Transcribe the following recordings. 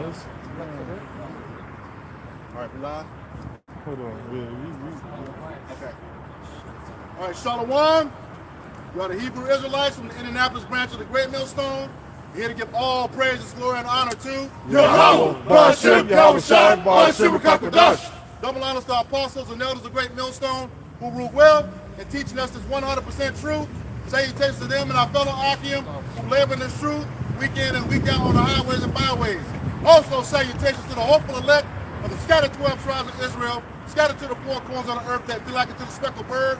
us. All right, we live? Hold on. Okay. All right, Shalom. You are the Hebrew Israelites from the Indianapolis branch of the Great Millstone. We're here to give all praise, glory, and honor to Yahweh, Ba'ashem, Yahweh Shai, Ba'ashem, Kakadash. double honors to our apostles and elders of the Great Millstone who rule well and teaching us this 100% truth. Salutations to them and our fellow Achaim who labor in this truth week in and week out on the highways and byways. Also salutations to the hopeful elect of the scattered 12 tribes of Israel, scattered to the four corners of the earth that be like it to the speckled bird,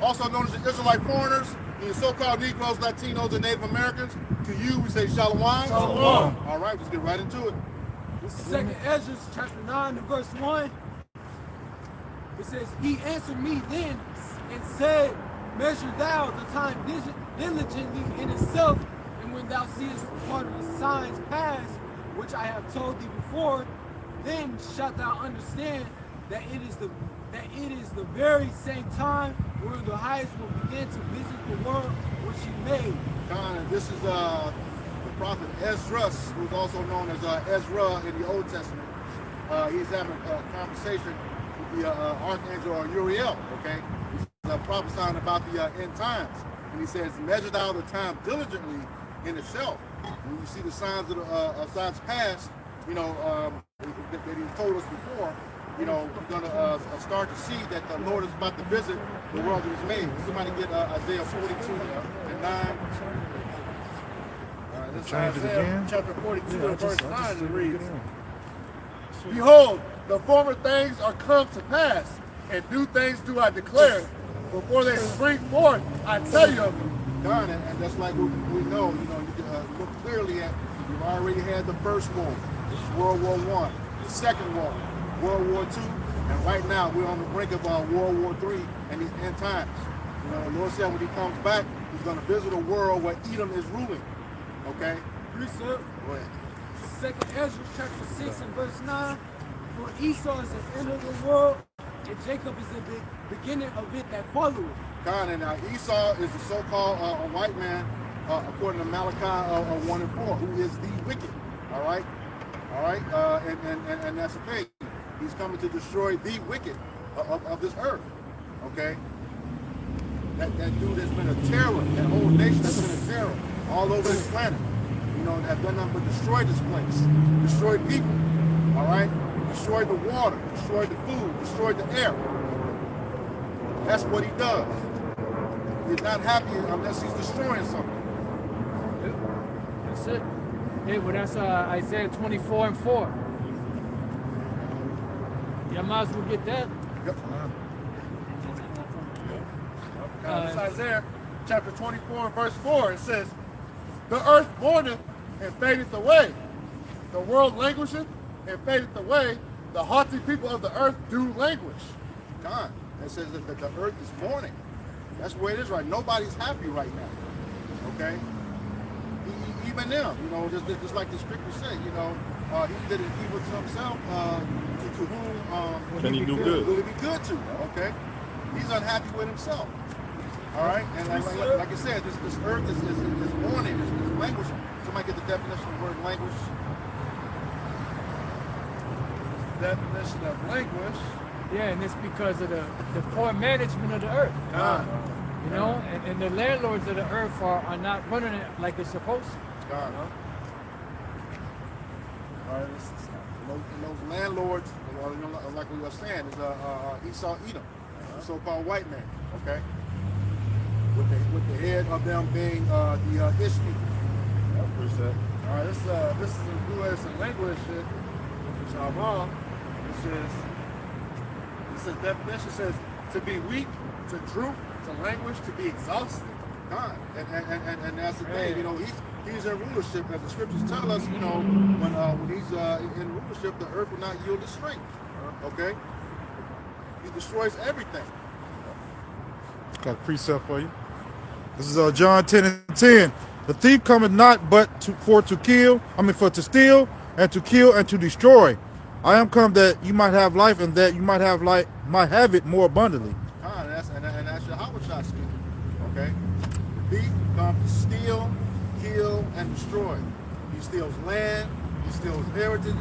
also known as the Israelite foreigners, and the so-called Negroes, Latinos, and Native Americans. To you, we say Shalom. Shalom. All right, let's get right into it. This is 2nd Ezra, chapter 9, and verse 1. It says, He answered me then and said, Measure thou the time diligently in itself, and when thou seest part of the signs pass, which I have told thee before, then shalt thou understand that it is the very same time where the highest will begin to visit the world which he made. And this is the prophet Ezra, who's also known as Ezra in the Old Testament. He's having a conversation with the archangel Uriel. Okay, he's prophesying about the end times, and he says, "Measure thou the time diligently in itself." When you see the signs of the signs past, you know that he told us before. You know, we're going to start to see that the Lord is about to visit the world that He's made. Somebody get Isaiah 42 and 9. This is Isaiah chapter 42 and verse 9. It reads, Behold, the former things are come to pass, and new things do I declare. Before they spring forth, I tell you of them. God, and that's like we know, you can look clearly at, we've already had the first war, World War I, the second war, World War II, and right now we're on the brink of World War III and these end times. You know, the Lord said when He comes back, He's going to visit a world where Edom is ruling. Okay? Precept. Go ahead. 2nd Ezra chapter 6 and verse 9. For Esau is the end of the world, and Jacob is the beginning of it that followeth. God, and now Esau is the so-called a white man, according to Malachi 1 and 4, who is the wicked. All right? All right? And that's the thing. He's coming to destroy the wicked of this earth. Okay? That dude has been a terror. That whole nation has been a terror all over this planet. You know, have done nothing but destroy this place. Destroy people. All right? Destroy the water. Destroy the food. Destroy the air. That's what he does. He's not happy unless he's destroying something. Yep. That's it. Hey, well, that's Isaiah 24 and 4. You might as well get that. Yep. It's Isaiah chapter 24 and verse 4. It says, The earth mourneth and fadeth away. The world languisheth and fadeth away. The haughty people of the earth do languish. God, it says that the earth is mourning. That's where it is right. Nobody's happy right now. Okay? Even them, you know, just like the scripture said, you know, he did an evil to himself, to whom can he do good? Will he be good to? Okay? He's unhappy with himself. All right? And like I said, this earth is mourning, is languishing. Somebody get the definition of the word languish? Definition of languish. Yeah, and it's because of the poor management of the earth. You know, and the landlords of the earth are not running it like they're supposed to. God. All right, and those landlords, like we were saying, is Esau, Edom, so-called white man. Okay, with the head of them being the Ish people. All right, this is in U.S. and language shit. Shalom. It says definition says to be weak, to droop, to languish, to be exhausted. God, and that's the thing. You know, he's in rulership, as the scriptures tell us. You know, when he's in rulership, the earth will not yield his strength. Okay, he destroys everything. Got a precept for you. This is John 10 and 10. The thief cometh not but for to steal and to kill and to destroy. I am come that you might have life, and that you might have it more abundantly. And that's Yahweh speaking. Okay, the thief comes to steal, kill, and destroy. He steals land, He steals heritage,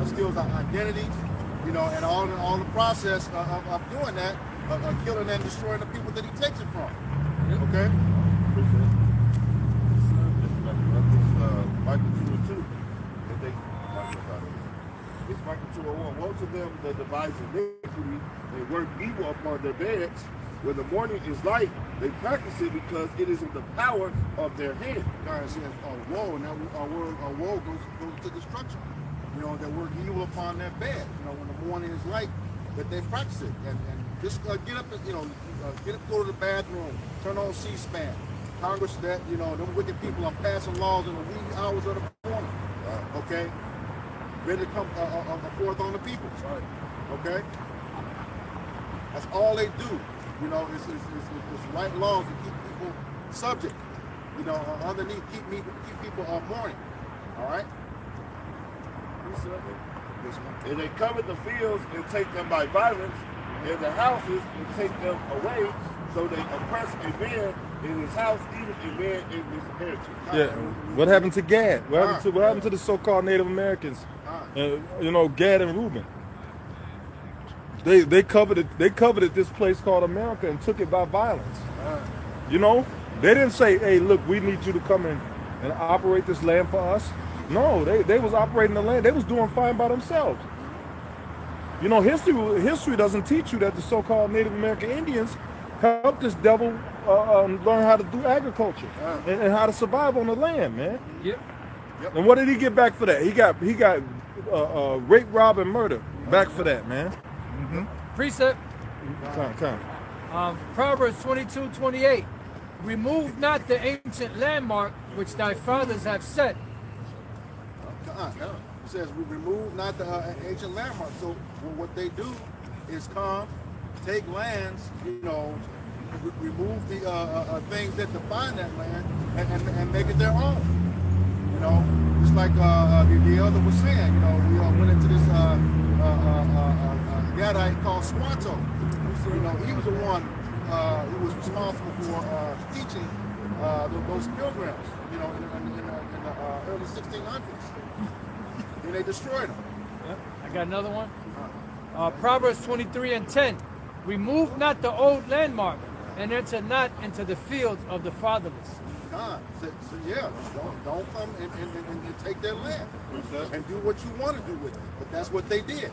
steals our identities, and all the process of doing that, killing and destroying the people that he takes it from. Okay? Micah 2 and 2. It's Micah 2 and 1. Woe to them that devise iniquity and work evil upon their beds. When the morning is light, they practice it because it is in the power of their hand. God says, woe, and that word woe goes to destruction. That work evil upon their bed. When the morning is light, that they practice it. And just get up and, get up, go to the bathroom, turn on C-SPAN. Congress that, them wicked people are passing laws in the wee hours of the morning. Okay? Ready to come forth on the people. Okay? That's all they do. It's write laws to keep people subject. Underneath, keep people mourning. All right? And they cover the fields and take them by violence, and the houses and take them away. So they oppress a man in his house, even a man in his inheritance. Yeah. What happened to Gad? What happened to the so-called Native Americans? Gad and Reuben. They coveted this place called America and took it by violence. They didn't say, hey, look, we need you to come in and operate this land for us. No, they was operating the land. They was doing fine by themselves. History doesn't teach you that the so-called Native American Indians helped this devil learn how to do agriculture and how to survive on the land, man. Yep. And what did he get back for that? He got rape, rob, and murder back for that, man. Precept. Come. Proverbs 22:28. Remove not the ancient landmark which thy fathers have set. It says, we remove not the ancient landmark. So what they do is come, take lands, remove the things that define that land and make it their own. Just like the other was saying, we went into this Gadite called Squanto. He was the one who was responsible for teaching those pilgrims, in the early 1600s. And they destroyed them. Yep. I got another one. Proverbs 23:10. Remove not the old landmark, and enter not into the fields of the fatherless. Don't come and take their land and do what you want to do with it. But that's what they did.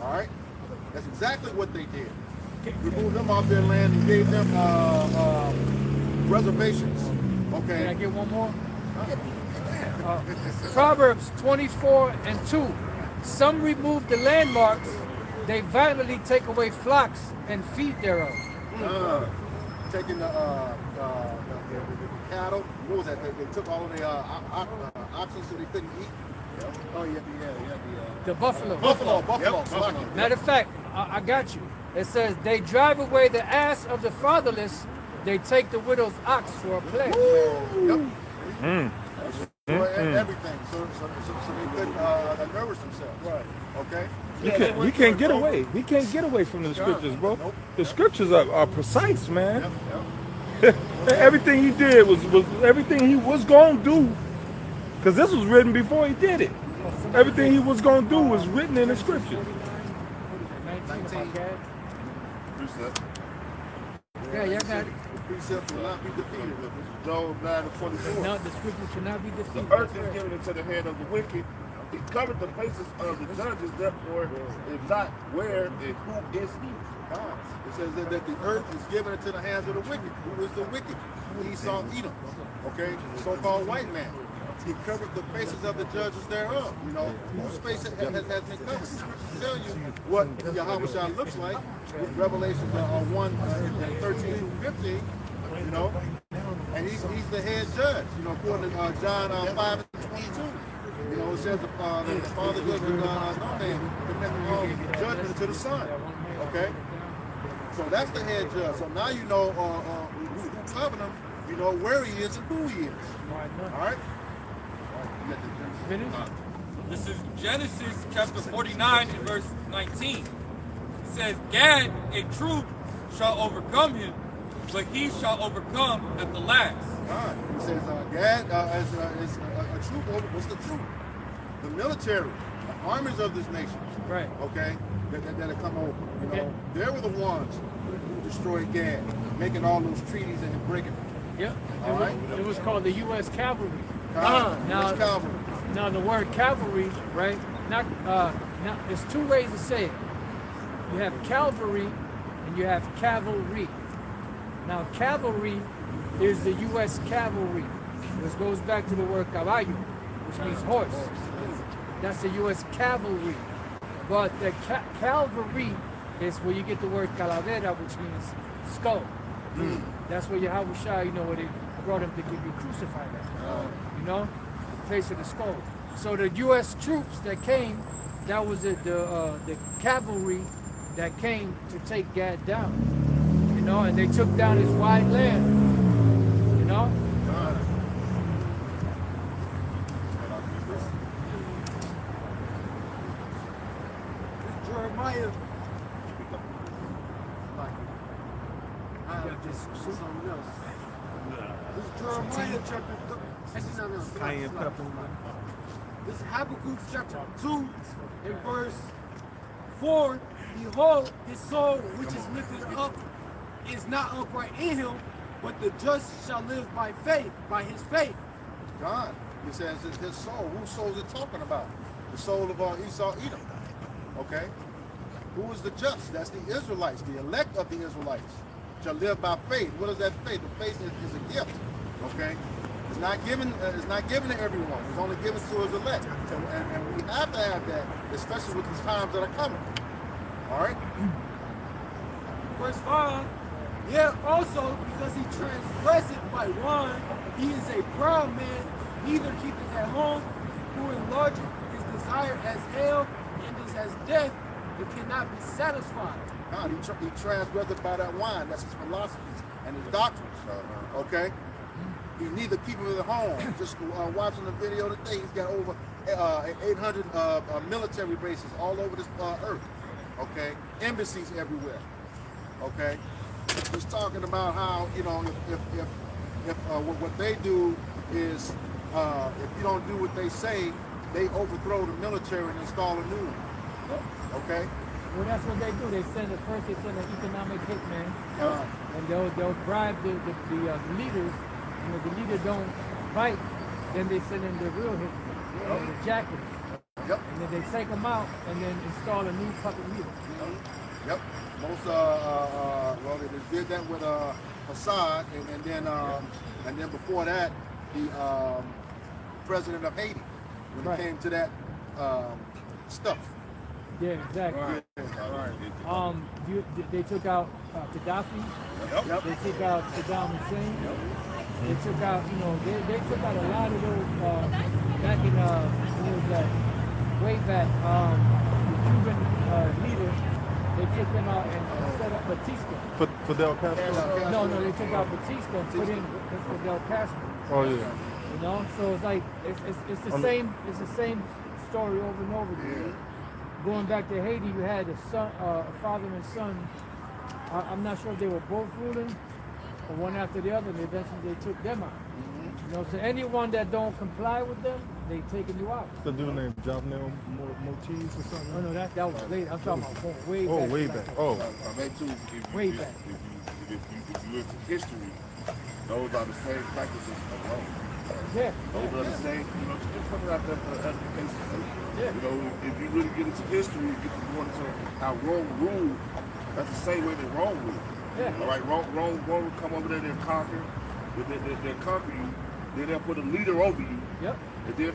All right? That's exactly what they did. Removed them off their land and gave them reservations. Okay. Can I get one more? Proverbs 24:2. Some remove the landmarks, they violently take away flocks and feed thereof. Taking the cattle, what was that? They took all of the oxen so they couldn't eat. Oh, yeah. The buffalo. Buffalo. Yep. Matter of fact, I got you. It says, they drive away the ass of the fatherless, they take the widow's ox for a pledge. Yep. Everything, so they couldn't nourish themselves. Right. Okay. He can't get away. He can't get away from the scriptures, bro. Nope. The scriptures are precise, man. Yep. Everything he did was everything he was gonna do, because this was written before he did it. Everything he was gonna do was written in the scriptures. 19. Precept. Yeah, y'all got it. Precept will not be defeated. Job 9:24. No, the scripture cannot be defeated. The earth is given into the hand of the wicked. He covered the faces of the judges, therefore, if not where and who is he? God. It says that the earth is given into the hands of the wicked. Who is the wicked? Esau, Edom. Okay, so-called white man. He covered the faces of the judges thereof. Whose face has been covered? The scriptures tell you what Yahweh looks like. With Revelations 1:13 through 15. And he's the head judge. According to John 5:22. It says the Father doesn't no man commit judgment to the Son. Okay? So that's the head judge. So now you know who covered him, you know where he is and who he is. All right? This is Genesis chapter 49 and verse 19. It says, Gad, a troop, shall overcome him, but he shall overcome at the last. He says, Gad is a troop over. What's the troop? The military, the armies of this nation. Right. Okay, that have come over. You Okay. know, they were the ones who destroyed Gad, making all those treaties and breaking them. Yep. All right. It was called the U.S. Cavalry. Now, Now- cavalry. Now the word cavalry, right? Now there's two ways to say it. You have cavalry and you have cavalry. Now cavalry is the U.S. cavalry, which goes back to the word caballo, which means horse. That's the U.S. cavalry. But the cavalry is where you get the word calavera, which means skull. That's where Yahweh, you know, where they brought him to be crucified at. You know, the place of the skull. So the U.S. troops that came, that was the cavalry that came to take Gad down. You know, and they took down his wide land. You know. Jeremiah. Got this something else. This is Jeremiah chapter. Cayenne pepper. This is Habakkuk chapter 2 and verse 4. Behold, his soul which is lifted up is not upright in him, but the just shall live by faith, by his faith. God. He says it's his soul. Whose soul is it talking about? The soul of Esau, Edom. Okay? Who is the just? That's the Israelites, the elect of the Israelites. Shall live by faith. What is that faith? The faith is a gift. Okay? It's not given to everyone. It's only given to his elect. And we have to have that, especially with these times that are coming. Alright? Verse 5. Yeah, also because he transgresseth by wine, he is a proud man, neither keepeth at home, who enlargeth his desire as hell, and is as death, but cannot be satisfied. God, he transgressed by that wine. That's his philosophies and his doctrines. Okay? He's neither keeping it at home. Just watching the video today, he's got over 800 military bases all over this earth. Okay? Embassies everywhere. Okay? He's talking about how, you know, if what they do is, if you don't do what they say, they overthrow the military and install a new one. Okay? Well, that's what they do. They send an economic hitman, and they'll bribe the leaders. And if the leader don't fight, then they send in the real hitman, the jacket. Yep. And then they take them out and then install a new puppet leader. Yep. Most well, they did that with Assad, and then before that, the president of Haiti, when it came to that stuff. Yeah, exactly. Right. They took out Gaddafi. Yep. They took out Saddam Hussein. They took out, you know, they took out a lot of those back in what was that? Way back, the Cuban leader. They took them out and set up Batista. Fidel Castro. No, they took out Batista and put in Fidel Castro. Oh yeah. You know, so it's like it's the same story over and over again. Going back to Haiti, you had a father and son. I'm not sure if they were both ruling or one after the other, and eventually they took them out. You know, so anyone that don't comply with them, they taking you out. The dude named Jovenel Motiz or something. Oh no, that was later. I'm talking about going way back. Oh, way back. Oh. Way back. If you look at history, those are the same practices of Rome. Yeah. Those are the same, you know, just coming out there for education. Yeah. You know, if you really get into history, you get to go into how Rome ruled, that's the same way that Rome ruled. Yeah. All right, Rome will come over there, they'll conquer, they'll conquer you, then they'll put a leader over you. Yep. And then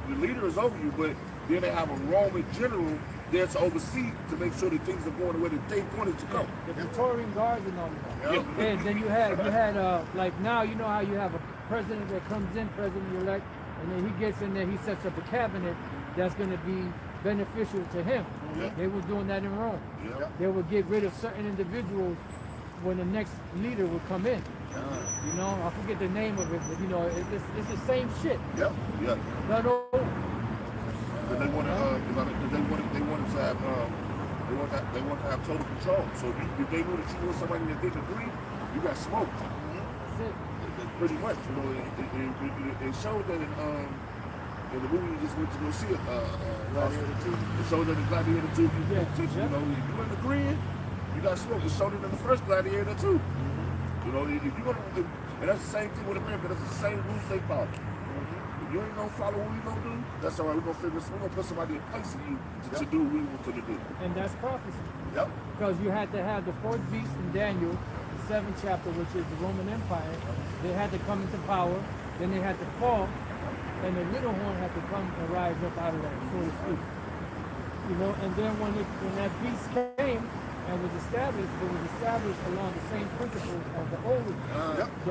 the leader is over you, but then they have a Roman general there to oversee to make sure that things are going the way that they wanted to go. The Praetorian Guards and all that. Yeah. And then you had like now, you know how you have a president that comes in, president-elect, and then he gets in there, he sets up a cabinet that's going to be beneficial to him. Yeah. They were doing that in Rome. Yeah. They would get rid of certain individuals when the next leader would come in. You know, I forget the name of it, but you know, it's the same shit. Yeah, yeah. But But they want to, they want to have total control. So if they knew that you were somebody that didn't agree, you got smoked. That's it. Pretty much, you know, it showed that in the movie you just went to go see it, Gladiator 2. it showed that in Gladiator 2, you Yeah, you know, if you ain't agreeing, you got smoked. It showed it in the first Gladiator too. You know, if you're gonna, and that's the same thing with America. That's the same rules they follow. If you ain't gonna follow what we gonna do, that's all right. We're gonna put somebody in place of you to do what we want to do. And that's prophecy. Yep. Because you had to have the fourth beast in Daniel, the 7th chapter, which is the Roman Empire. They had to come into power, then they had to fall, and the little horn had to come and rise up out of that, so to speak. You know, and then when that beast came and was established, it was established along the same principles of the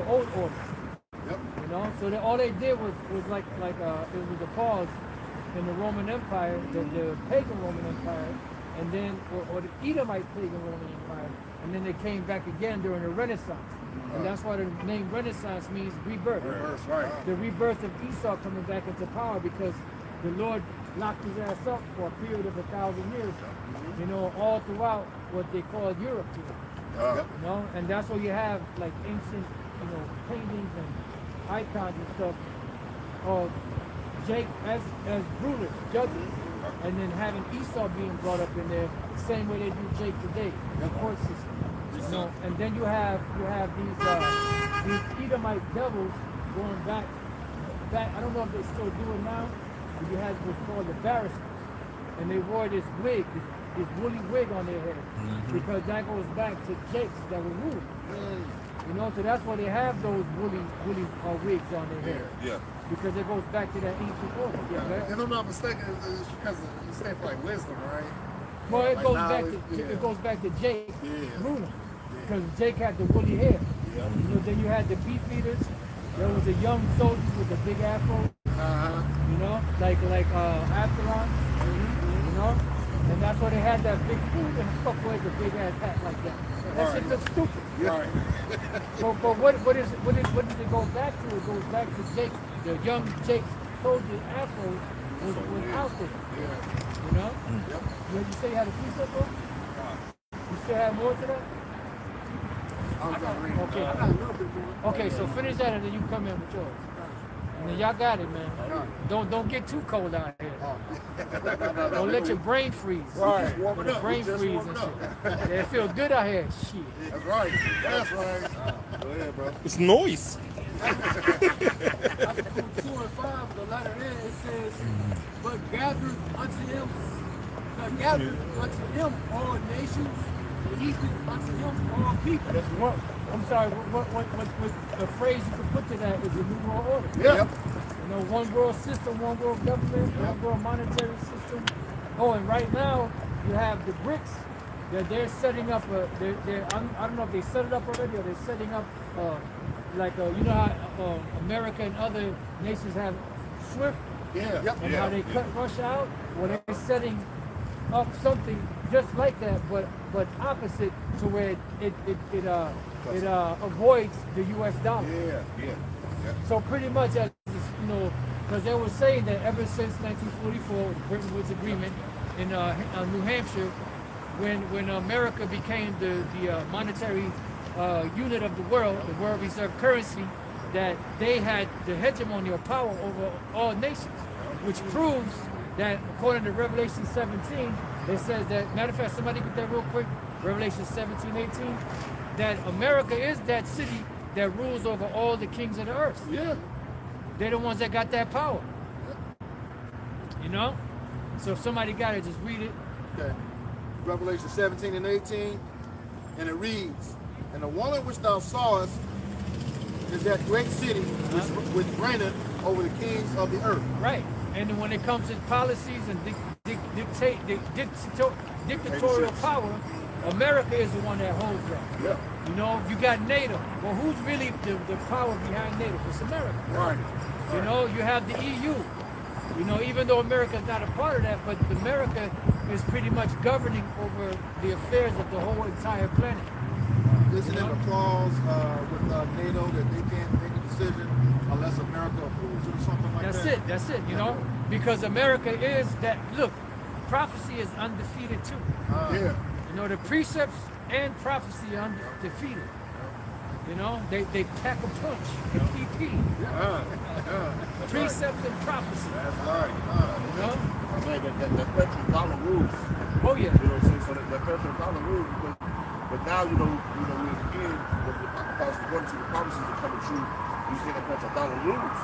old order. Yep. You know, so all they did was like it was a pause in the Roman Empire, the pagan Roman Empire, and then or the Edomite pagan Roman Empire, and then they came back again during the Renaissance. And that's why the name Renaissance means rebirth. Right. The rebirth of Esau coming back into power because the Lord locked his ass up for a period of 1,000 years. You know, all throughout what they call Europe today. You know, and that's where you have like ancient, you know, paintings and icons and stuff of Jake as rulers, judges, and then having Esau being brought up in there, the same way they do Jake today, the court system. You know, and then you have these Edomite devils going back. I don't know if they still do it now, but you had what's called the barristers, and they wore this wig, this woolly wig on their head, because that goes back to Jakes that were ruling. You know, so that's why they have those woolly wigs on their head. Yeah. Because it goes back to that ancient order. Yeah, If I'm not mistaken, it's because it stands for like wisdom, right? well, it Like goes back knowledge, to yeah. it goes back to Jake Yeah. ruling, because Jake had the woolly hair. Yeah. You know, then you had the beef eaters. There was a young soldier with a big afro. You know, like Absalom. You know, and that's why they had that big food and fuck wears a big ass hat like that. That shit looks stupid. Right. But what does it go back to? It goes back to Jake, the young Jake soldier afro was out there. Yeah. You know? You say you had a piece of it? You still have more to that? I'm gonna read. Okay. I got a little bit more. Okay, so finish that and then you can come in with yours. And then y'all got it, man. Don't get too cold out here. Don't let your brain freeze. Right. With the brain Just freeze warming and up. shit. Yeah, it feels good out here. Shit. That's right. That's right. Go ahead, bro. It's noise. 2 and 5, the letter N, it says, but gathered unto him all nations, and even unto him all people. That's what. I'm sorry. What the phrase you could put to that is the New World Order. Yep. You know, one world system, one world government, one world monetary system. Oh, and right now you have the BRICS. They're setting up I don't know if they set it up already or they're setting up you know how America and other nations have SWIFT Yeah. Yep. and how they cut Russia out. Well, they're setting up something just like that, but opposite to where it avoids the U.S. dollar. Yeah. So pretty much, as you know, because they were saying that ever since 1944, Bretton Woods Agreement in New Hampshire, when America became the monetary unit of the world reserve currency, that they had the hegemony or power over all nations, which proves that according to Revelation 17, it says that, matter of fact, somebody get that real quick, Revelation 17:18, that America is that city that rules over all the kings of the earth. Yeah. They're the ones that got that power. You know? So if somebody got it, just read it. Okay. Revelation 17 and 18, and it reads, and the woman which thou sawest is that great city which reigneth over the kings of the earth. Right. And then when it comes to policies and dictatorial power, America is the one that holds that. Yeah. You know, you got NATO. Well, who's really the power behind NATO? It's America. Right. You know, you have the EU. You know, even though America is not a part of that, but America is pretty much governing over the affairs of the whole entire planet. Isn't it a clause with NATO that they can't make a decision unless America approves it or something like that? That's it, you know, because America is that, look, prophecy is undefeated too. Yeah. You know, the precepts and prophecy are undefeated. You know, they pack a punch. The PP. Precepts and prophecy. That's right. You know? Man, that petrodollar rules. Oh yeah. You know what I'm saying? So that petrodollar rules because, but now we again, with the one or two promises are coming true, you see that petrodollar rules.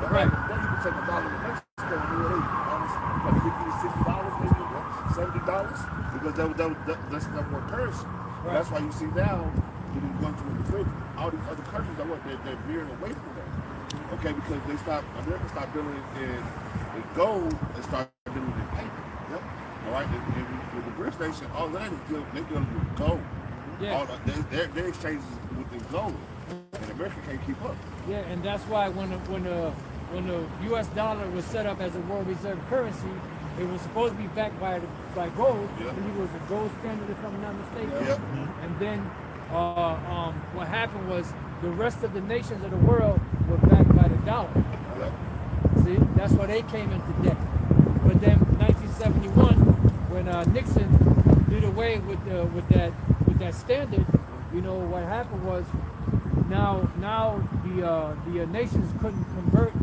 Right. Then you can take a dollar to Mexico and really almost like $50 to $60 maybe, $70 because that's not more currency. Right. That's why you see now when you go to the fridge, all these other countries are they're veering away from that. Okay, because America stopped dealing in gold and started dealing in paper. Yep. All right, with the British nation, all that is they're dealing with gold. Yeah. Their exchanges with gold, and America can't keep up. Yeah, and that's why when the U.S. dollar was set up as a world reserve currency, it was supposed to be backed by gold. Yep. I believe it was a gold standard, if I'm not mistaken. Yep. And then what happened was the rest of the nations of the world were backed by the dollar. Yep. See, that's why they came into debt. But then 1971, when Nixon did away with that standard, you know what happened was now the nations couldn't convert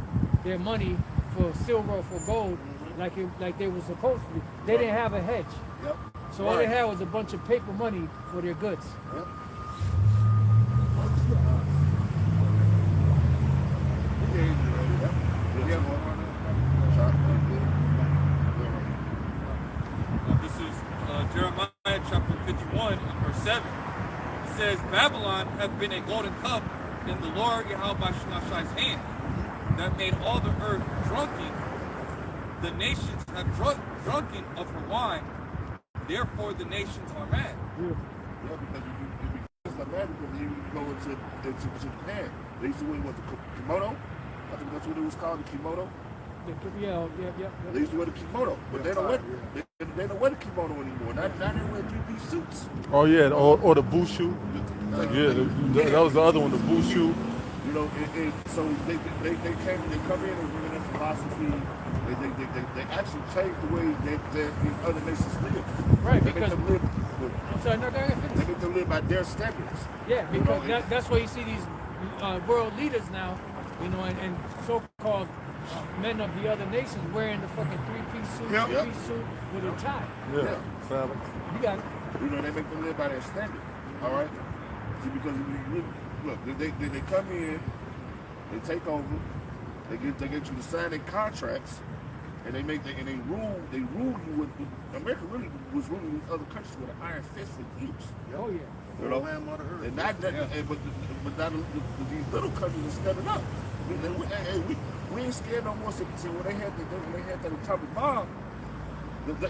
their money for silver or for gold like they were supposed to. They didn't have a hedge, Yep. so all they had was a bunch of paper money for their goods. Yep. This is Jeremiah chapter 51 and verse 7. It says, Babylon hath been a golden cup in the Lord Yahweh Shashai's hand, that made all the earth drunken. The nations have drunken of her wine, therefore the nations are mad. Yeah, because it's mad because you go into Japan. They used to wear the kimono. I think that's what it was called, the kimono. Yeah. They used to wear the kimono, but they don't wear they don't wear the kimono anymore. Now they wear three-piece suits. Oh yeah, or the bushu. Yeah, that was the other one, the bushu. You know, so they come in and bring in their philosophy. They actually changed the way these other nations live. Right, They because make them live. I'm sorry, no, go ahead, finish. They make them live by their standards. Yeah, You because know, that's why you see these world leaders now, you know, and so-called men of the other nations wearing the fucking three-piece suit, Yep. three-piece suit with a tie. Yeah, Phallic. You got it. You know, they make them live by their standard. All right. See, because look, they come in, they take over, they get you to sign their contracts, and they rule you with America really was ruling these other countries with an iron fist for years. Oh yeah. You know, and not that, but now these little countries are stepping up. We ain't scared no more. So when they had that atomic bomb,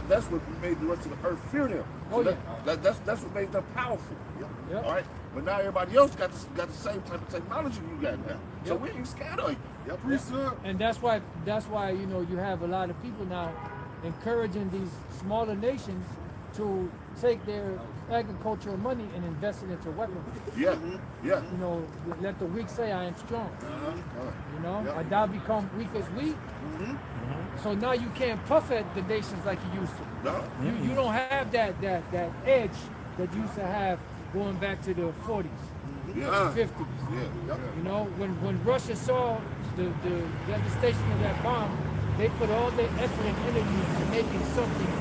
that's what made the rest of the earth fear them. Oh, So yeah. That's what made them powerful. Yep. All right, but now everybody else got the same type of technology you got now. So Yep. we ain't scared of you. Yep. Research. And that's why you know you have a lot of people now encouraging these smaller nations to take their agricultural money and invest it into weapons. Yeah, yeah. You know, let the weak say I am strong. You know, Yep. or thou become weak as weak. So now you can't puff at the nations like you used to. No. You don't have that edge that you used to have going back to the 40s, Yeah. 50s. Yeah. You know, when Russia saw the devastation of that bomb, they put all their effort and energy into making something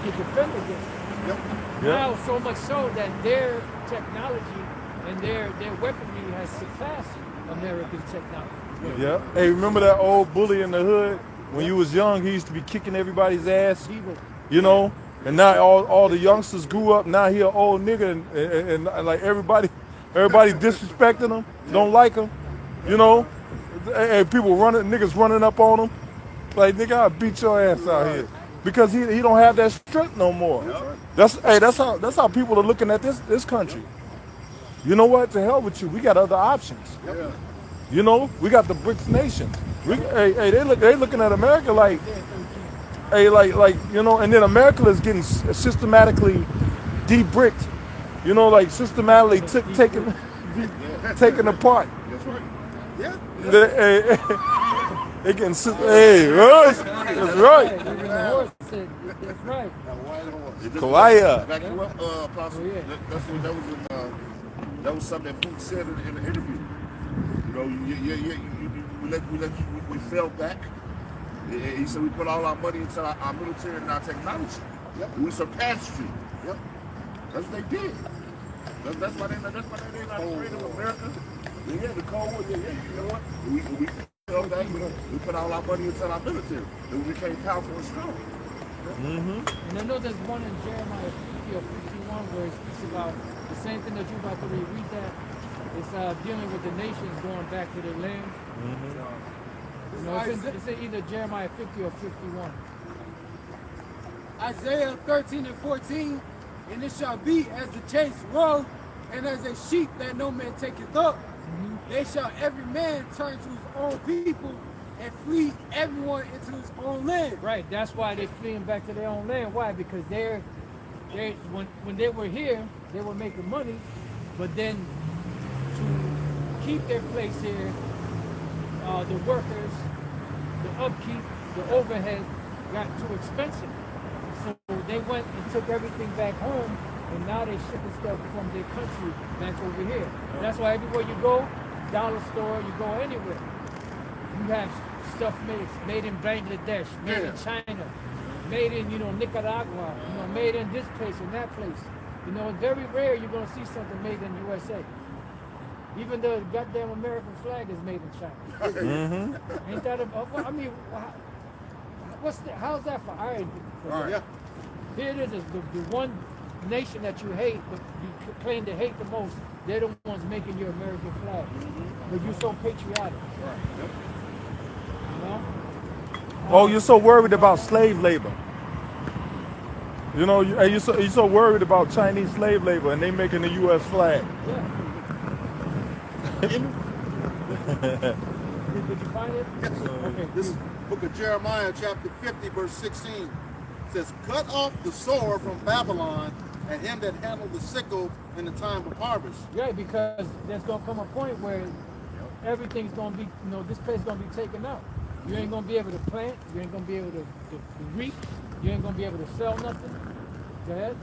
to defend against it. Yep. Yeah. Now, so much so that their technology and their weaponry has surpassed American technology. Yeah. Hey, remember that old bully in the hood? When you was young, he used to be kicking everybody's ass. Evil. You know? And now all the youngsters grew up. Now he an old nigga and like everybody disrespecting him, don't like him. You know? And people niggas running up on him. Like, nigga, I'll beat your ass out here. Because he don't have that strength no more. That's how people are looking at this country. You know what? To hell with you. We got other options. Yeah. You know, we got the BRICS nations. They looking at America like, like you know, and then America is getting systematically de-bricked. You know, like systematically taken apart. That's right. Yeah. They getting right. That's right. Even the horse said, that's right. Now, why the horse? Kalaya. Back you up, Apostle. Oh, yeah. That was in That was something that Putin said in the interview. You know, we fell back. He said we put all our money into our military and our technology. Yep. We surpassed you. Yep. That's what they did. That's why they're not afraid of America. Yeah, the Cold War. Yeah, you know what? We fell back. We put all our money into our military. Then we became powerful and strong. And I know there's one in Jeremiah 50 or 51 where it speaks about the same thing that you're about to read. Read that. It's dealing with the nations going back to their land. You know, it's in either Jeremiah 50 or 51. Isaiah 13 and 14, and it shall be as the chase road, and as a sheep that no man taketh up. They shall every man turn to his own people and flee everyone into his own land. Right, that's why they're fleeing back to their own land. Why? Because when they were here, they were making money, but then to keep their place here, the workers, the upkeep, the overhead got too expensive. So they went and took everything back home, and now they shipping stuff from their country back over here. That's why everywhere you go, dollar store, you go anywhere, you have stuff made in Bangladesh, made in China, made in Nicaragua, made in this place and that place. It's very rare you're gonna see something made in USA. Even the goddamn American flag is made in China. Ain't that I mean, how's that for irony? Yeah. Here it is, the one nation that you hate, but you claim to hate the most, they're the ones making your American flag. But you're so patriotic. You know? Oh, you're so worried about slave labor. You're so worried about Chinese slave labor, and they making the U.S. flag. Yeah. Did you find it? Yes. Okay. This book of Jeremiah, chapter 50, verse 16, says, "Cut off the sword from Babylon, and him that handled the sickle in the time of harvest." Yeah, because there's gonna come a point where everything's gonna be, this place is gonna be taken out. You ain't gonna be able to plant. You ain't gonna be able to reap. You ain't gonna be able to sell nothing. Go ahead.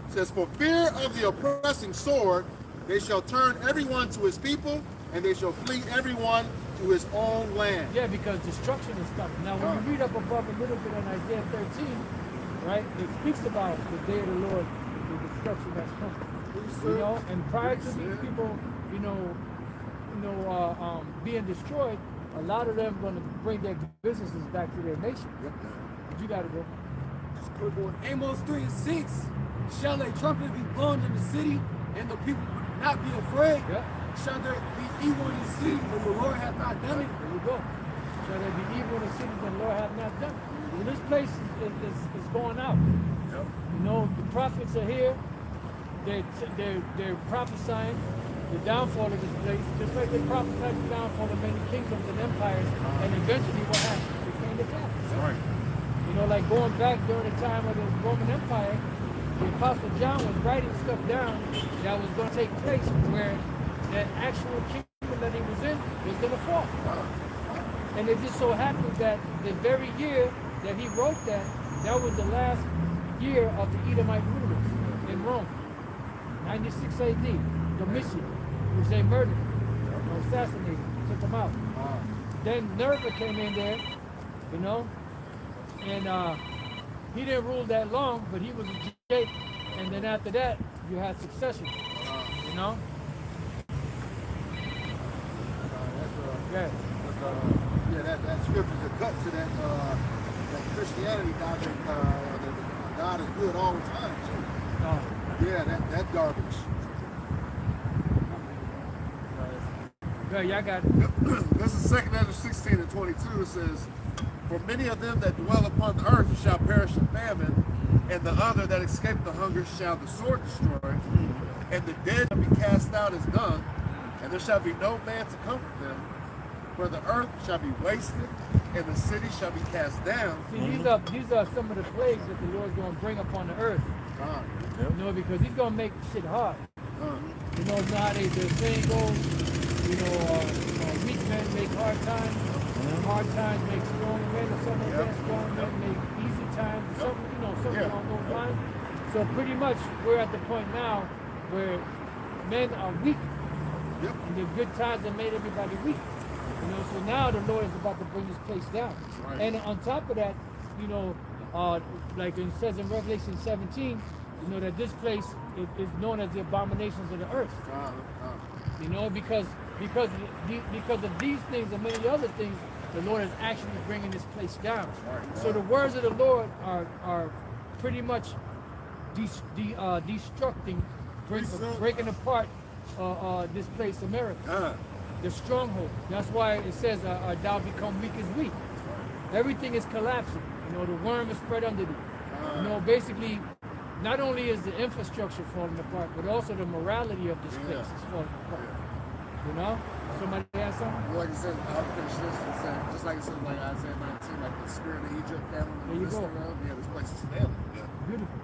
It says, "For fear of the oppressing sword, they shall turn everyone to his people, and they shall flee everyone to his own land." Yeah, because destruction is coming. Now, when you read up above a little bit on Isaiah 13, right, it speaks about the day of the Lord, the destruction that's coming. And prior to these people, being destroyed, a lot of them going to bring their businesses back to their nation. But you got to go. Amos 3 and 6, shall a trumpet be blown in the city, and the people not be afraid? Yeah. Shall there be evil in the city, but the Lord hath not done it? There you go. Shall there be evil in the city that the Lord hath not done? Well, this place is going out. The prophets are here. They're prophesying the downfall of this place, just like they prophesied the downfall of many kingdoms and empires, and eventually what happened? They came to pass. Right. Like going back during the time of the Roman Empire, the Apostle John was writing stuff down that was going to take place where that actual kingdom that he was in was going to fall. And it just so happened that the very year that he wrote that, that was the last year of the Edomite rulers in Rome. 96 AD, Domitian, which they murdered, assassinated, took him out. Then Nerva came in there, and he didn't rule that long, but he was a Jake. And then after that, you had succession. Yeah. That scripture's a cut to that Christianity doctrine that God is good all the time too. Yeah, that garbage. Yeah, y'all got it. This is 2 Ezra 16 and 22. It says, "For many of them that dwell upon the earth shall perish in famine, and the other that escape the hunger shall the sword destroy, and the dead shall be cast out as dung, and there shall be no man to comfort them. For the earth shall be wasted, and the city shall be cast down." See, these are some of the plagues that the Lord's going to bring upon the earth. Because he's going to make shit hard. Now the saying goes, weak men make hard times, hard times make strong men, or something like that. Strong men make easy times, something along those lines. So pretty much we're at the point now where men are weak. Yep. And the good times have made everybody weak. You know, so now the Lord is about to bring this place down. Right. And on top of that, you know, like it says in Revelation 17, you know, that this place is known as the abominations of the earth. You know, because of these things and many other things, the Lord is actually bringing this place down. Right. So the words of the Lord are pretty much destructing, breaking apart this place, America, the stronghold. That's why it says, "Thou become weak as weak." Everything is collapsing. You know, the worm is spread under thee. You know, basically, not only is the infrastructure falling apart, but also the morality of this place is falling apart. You know? Somebody has something? Like I said, I'll finish this and say, just like it says like Isaiah 19, like the spirit of Egypt failing. There you go. Yeah, this place is failing. Beautiful.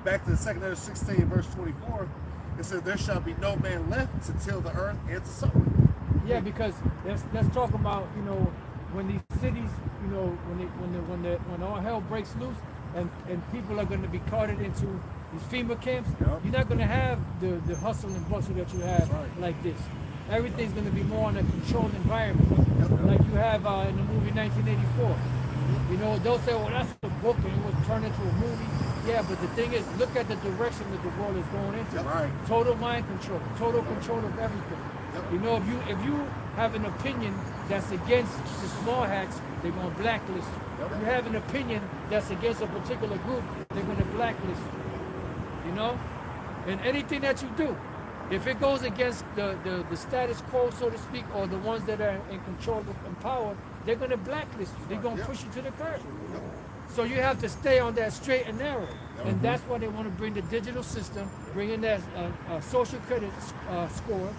Back to the 2 Ezra 16, verse 24, it says, there shall be no man left to till the earth and to sow it. Yeah, because let's talk about, you know, when these cities, you know, when all hell breaks loose and people are going to be carted into these FEMA camps, you're not going to have the hustle and bustle that you have like this. Everything's going to be more in a controlled environment, like you have in the movie 1984. You know, they'll say, well, that's a book and it was turned into a movie. Yeah, but the thing is, look at the direction that the world is going into. Total mind control, total control of everything. You know, if you have an opinion that's against the small hats, they're going to blacklist you. If you have an opinion that's against a particular group, they're going to blacklist you. You know? And anything that you do, if it goes against the status quo, so to speak, or the ones that are in control and power, they're going to blacklist you. They're going to push you to the curb. So you have to stay on that straight and narrow. And that's why they want to bring the digital system, bring in that social credit score.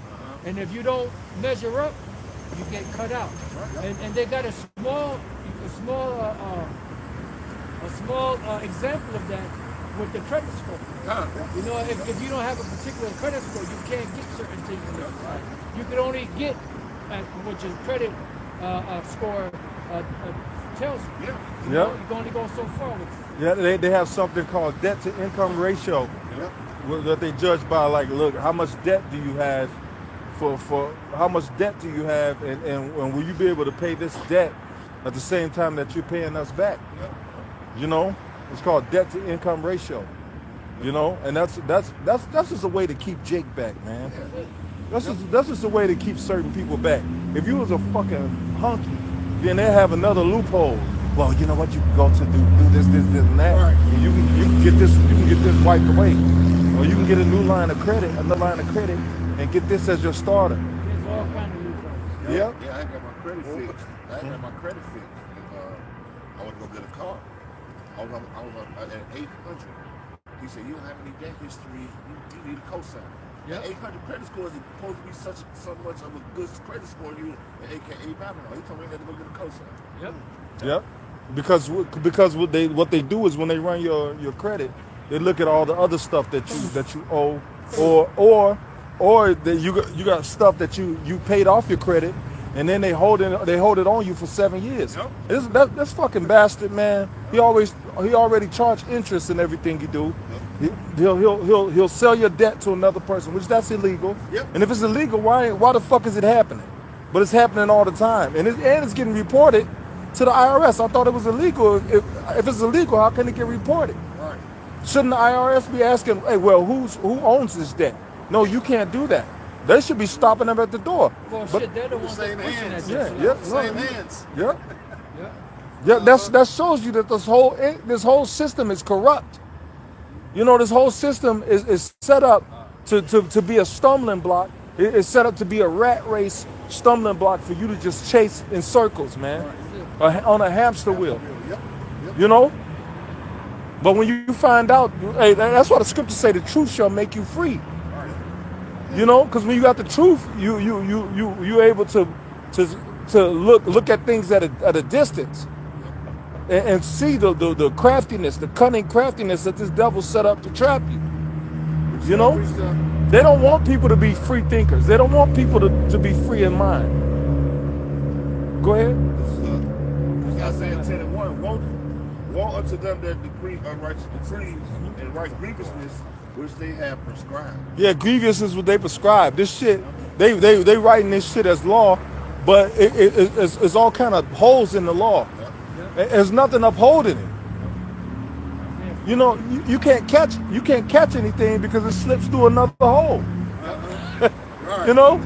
And if you don't measure up, you get cut out. And they got a small example of that with the credit score. You know, if you don't have a particular credit score, you can't get certain things in this society. You can only get what your credit score tells you. You know, you can only go so far with it. Yeah, they have something called debt to income ratio that they judge by, like, look, how much debt do you have for how much debt do you have, and will you be able to pay this debt at the same time that you're paying us back? You know, it's called debt to income ratio. You know, and that's just a way to keep Jake back, man. That's just a way to keep certain people back. If you was a fucking hunky, then they have another loophole. Well, you know what? You can go to do this, and that. And you can get this wiped away, or you can get a new line of credit, and get this as your starter. There's all kind of loopholes. Yeah, I got my credit fixed. I got my credit fixed. I was gonna get a car. I was at 800. He said, you don't have any debt history. You need a cosign. Yeah, 800 credit score is supposed to be so much of a good credit score. You an AKA Babylon. He told me I had to go get a cosign. Yep. Because what they do is when they run your credit, they look at all the other stuff that you owe, or that you got stuff that you paid off your credit, and then they hold it on you for 7 years. That's fucking bastard, man. He already charged interest in everything you do. He'll sell your debt to another person, which that's illegal. And if it's illegal, why the fuck is it happening? But it's happening all the time, and it's getting reported to the IRS. I thought it was illegal. If it's illegal, how can it get reported? Shouldn't the IRS be asking, hey, well, who owns this debt? No, you can't do that. They should be stopping them at the door. Well, shit, they're the ones that pushing that. Same hands. Yeah, that shows you that this whole system is corrupt. You know, this whole system is set up to be a stumbling block. It's set up to be a rat race stumbling block for you to just chase in circles, man, on a hamster wheel. You know? But when you find out, hey, that's why the scriptures say the truth shall make you free. You know, because when you got the truth, you're able to look at things at a distance and see the craftiness, the cunning craftiness that this devil set up to trap you. You know, they don't want people to be free thinkers. They don't want people to be free in mind. Go ahead. Isaiah 10:1. Woe unto them that decree unrighteous decrees and write grievousness which they have prescribed. Yeah, grievous is what they prescribe. This shit, they writing this shit as law, but it's all kind of holes in the law. There's nothing upholding it. You know, you can't catch anything because it slips through another hole. Right. You know?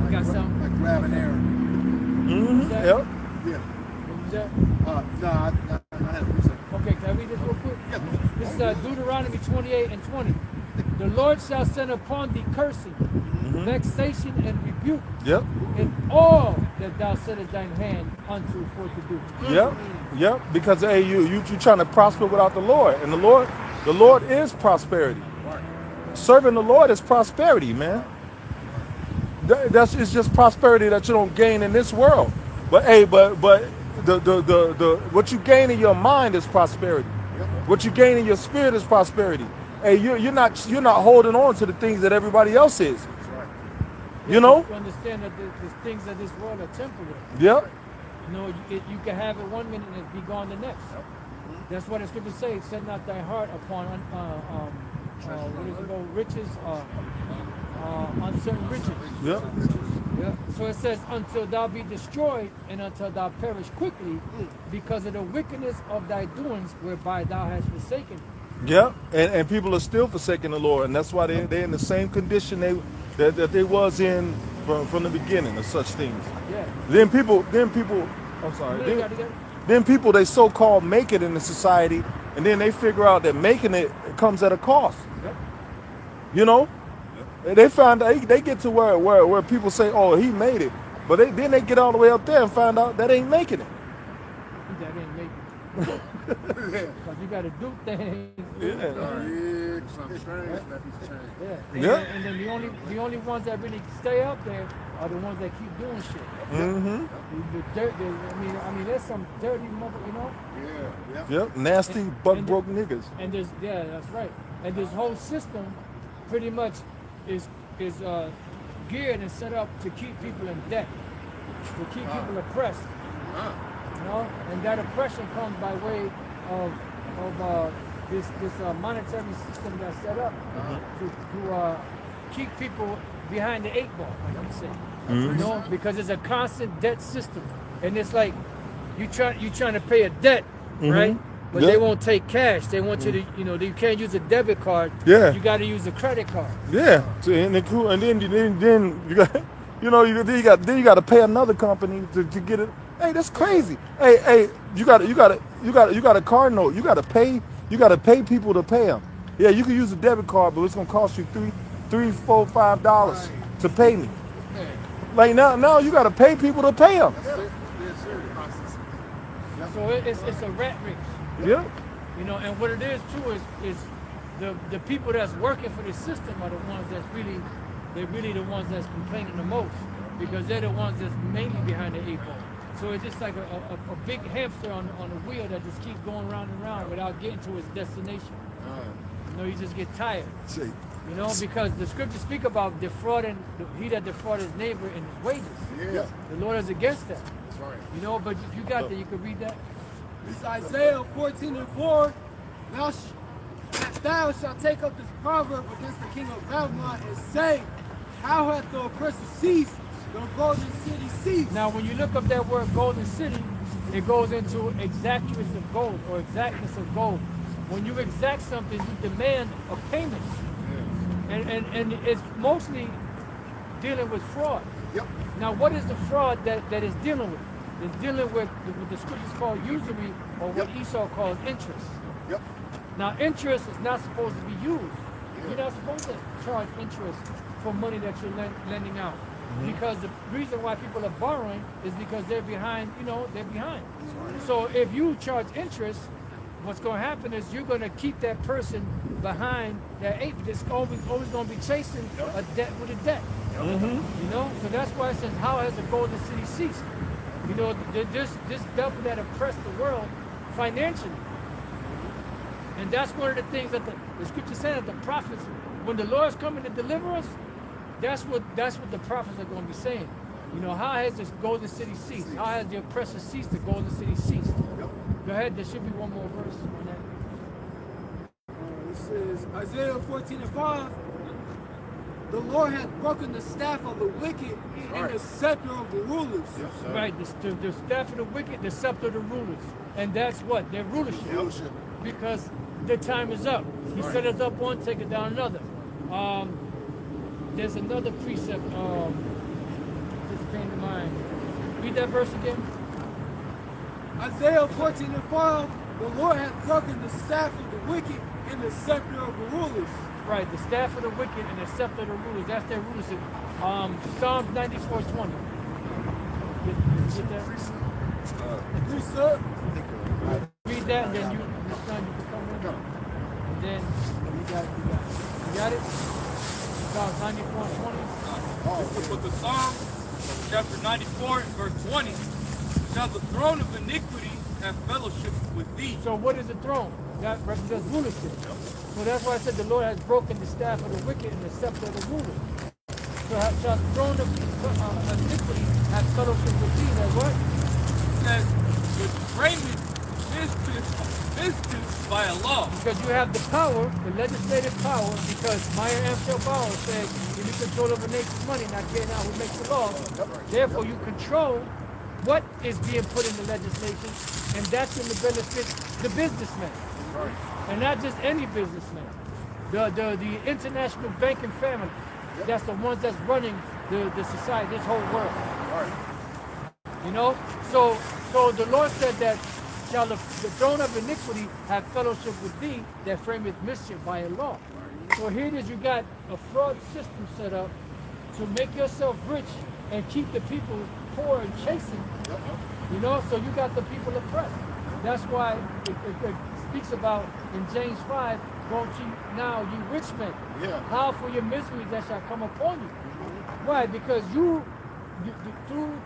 I got something. Like grabbing air. What's that? Yep. Yeah. What was that? I had to reset. Okay, can I read this real quick? Yeah. This is Deuteronomy 28 and 20. The Lord shall send upon thee cursing, vexation, and rebuke Yep. in all that thou settest thine hand unto for to do. Yep. Yep. Because hey, you trying to prosper without the Lord, and the Lord is prosperity. Serving the Lord is prosperity, man. It's just prosperity that you don't gain in this world. But hey, but the what you gain in your mind is prosperity. What you gain in your spirit is prosperity. Hey, you're not holding on to the things that everybody else is. You know? You understand that the things of this world are temporary. Yep. You know, you can have it one minute and it be gone the next. That's what the scripture says. Set not thy heart upon what is it called? Riches, uncertain riches. Yep. Yeah. So it says, until thou be destroyed and until thou perish quickly, because of the wickedness of thy doings whereby thou hast forsaken me. Yep. And people are still forsaking the Lord, and that's why they're in the same condition that they was in from the beginning of such things. Yeah. Then people I'm sorry. Then people they so-called make it in the society, and then they figure out that making it comes at a cost. Yep. You know? They find they get to where people say, "Oh, he made it," but then they get all the way up there and find out that ain't making it. That ain't making it. Because you got to do things. Yeah. Something strange that he's changed. Yeah. Yeah. And then the only ones that really stay up there are the ones that keep doing shit. Mm-hmm. I mean, there's some dirty mother, you know. Yeah. Yep. Nasty butt broke niggas. And there's that's right. And this whole system, pretty much, is geared and set up to keep people in debt, to keep people oppressed. You know, and that oppression comes by way of this monetary system that's set up to keep people behind the 8 ball, like I'm saying. You know, because it's a constant debt system, and it's like you trying to pay a debt, right? But they won't take cash. They want you to, you can't use a debit card. Yeah. You got to use a credit card. Yeah. So, and then you got, you got to pay another company to get it. Hey, that's crazy. Hey, you got a card note. You got to pay people to pay them. Yeah, you can use a debit card, but it's gonna cost you $3, $4, $5 to pay me. Like now you got to pay people to pay them. So it's a rat race. Yeah. You know, and what it is too is the people that's working for the system are the ones they're really the ones that's complaining the most, because they're the ones that's mainly behind the 8 ball. So it's just like a big hamster on a wheel that just keeps going round and round without getting to its destination. You know, you just get tired. You know, because the scriptures speak about defrauding, he that defrauded his neighbor in his wages. Yeah. The Lord is against that. That's right. You know, but if you got that, you could read that. It's Isaiah 14:4. Thou shalt take up this proverb against the king of Babylon and say, how hath the oppressor ceased, the golden city ceased? Now, when you look up that word golden city, it goes into exactness of gold or exactness of gold. When you exact something, you demand a payment. And it's mostly dealing with fraud. Yep. Now, what is the fraud that is dealing with? It's dealing with what the scriptures call usury, or what Esau calls interest. Yep. Now, interest is not supposed to be used. You're not supposed to charge interest for money that you're lending out. Because the reason why people are borrowing is because they're behind, they're behind. So if you charge interest, what's going to happen is you're going to keep that person behind that 8. It's always going to be chasing a debt with a debt. You know, so that's why it says, how has the golden city ceased? You know, this devil that oppressed the world financially. And that's one of the things that the scripture said that the prophets, when the Lord's coming to deliver us, that's what the prophets are going to be saying. You know, how has this golden city ceased? How has the oppressor ceased? The golden city ceased. Go ahead. There should be one more verse on that. It Says Isaiah 14:5. The Lord hath broken the staff of the wicked and the scepter of the rulers. Yes, sir. Right, the staff of the wicked, the scepter of the rulers. And that's what? Their rulership. Rulership. Because the time is up. He set us up one, take it down another. There's another precept just came to mind. Read that verse again. Isaiah 14:5. The Lord hath broken the staff of the wicked and the scepter of the rulers. Right, the staff of the wicked and the scepter of the rulers. That's their rulership. Psalms 94:20. Get that? Precept. Read that, and then you can come in. And then you got it. You got it? Psalms 94:20. But the Psalm, chapter 94, verse 20, shall the throne of iniquity have fellowship with thee. So what is the throne? That represents rulership. So that's why I said the Lord has broken the staff of the wicked and the scepter of the ruler. So shall the throne of iniquity have fellowship with thee? That what? It says, with framing mischief by a law. Because you have the power, the legislative power, because Meyer Amschel Bauer said, you be control of a nation's money, not caring out who makes the law. Therefore, you control what is being put in the legislation, and that's in the benefit the businessman. And not just any businessman. The international banking family. That's the ones that's running the society, this whole world. You know? So the Lord said that shall the throne of iniquity have fellowship with thee that frameth mischief by a law. So here it is, you got a fraud system set up to make yourself rich and keep the people poor and chasing. You know, so you got the people oppressed. That's why it speaks about in James 5, won't you now, you rich men, how for your miseries that shall come upon you. Why? Because you through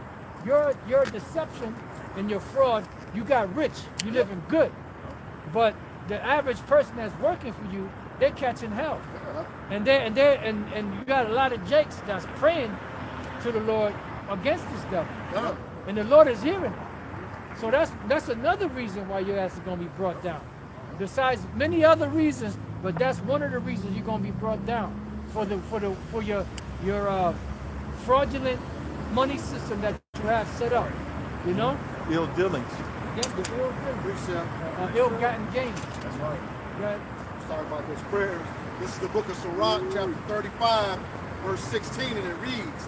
your deception and your fraud, you got rich, you living good. But the average person that's working for you, they're catching hell. And you got a lot of jakes that's praying to the Lord against this devil. And the Lord is hearing it. So that's another reason why your ass is gonna be brought down. Besides many other reasons, but that's one of the reasons you're gonna be brought down for your fraudulent money system that you have set up. You know? Ill dealings. Yeah, the ill dealings. Precept. Ill-gotten gains. That's right. Right. Let's talk about those prayers. This is the book of Sirach, chapter 35, verse 16, and it reads,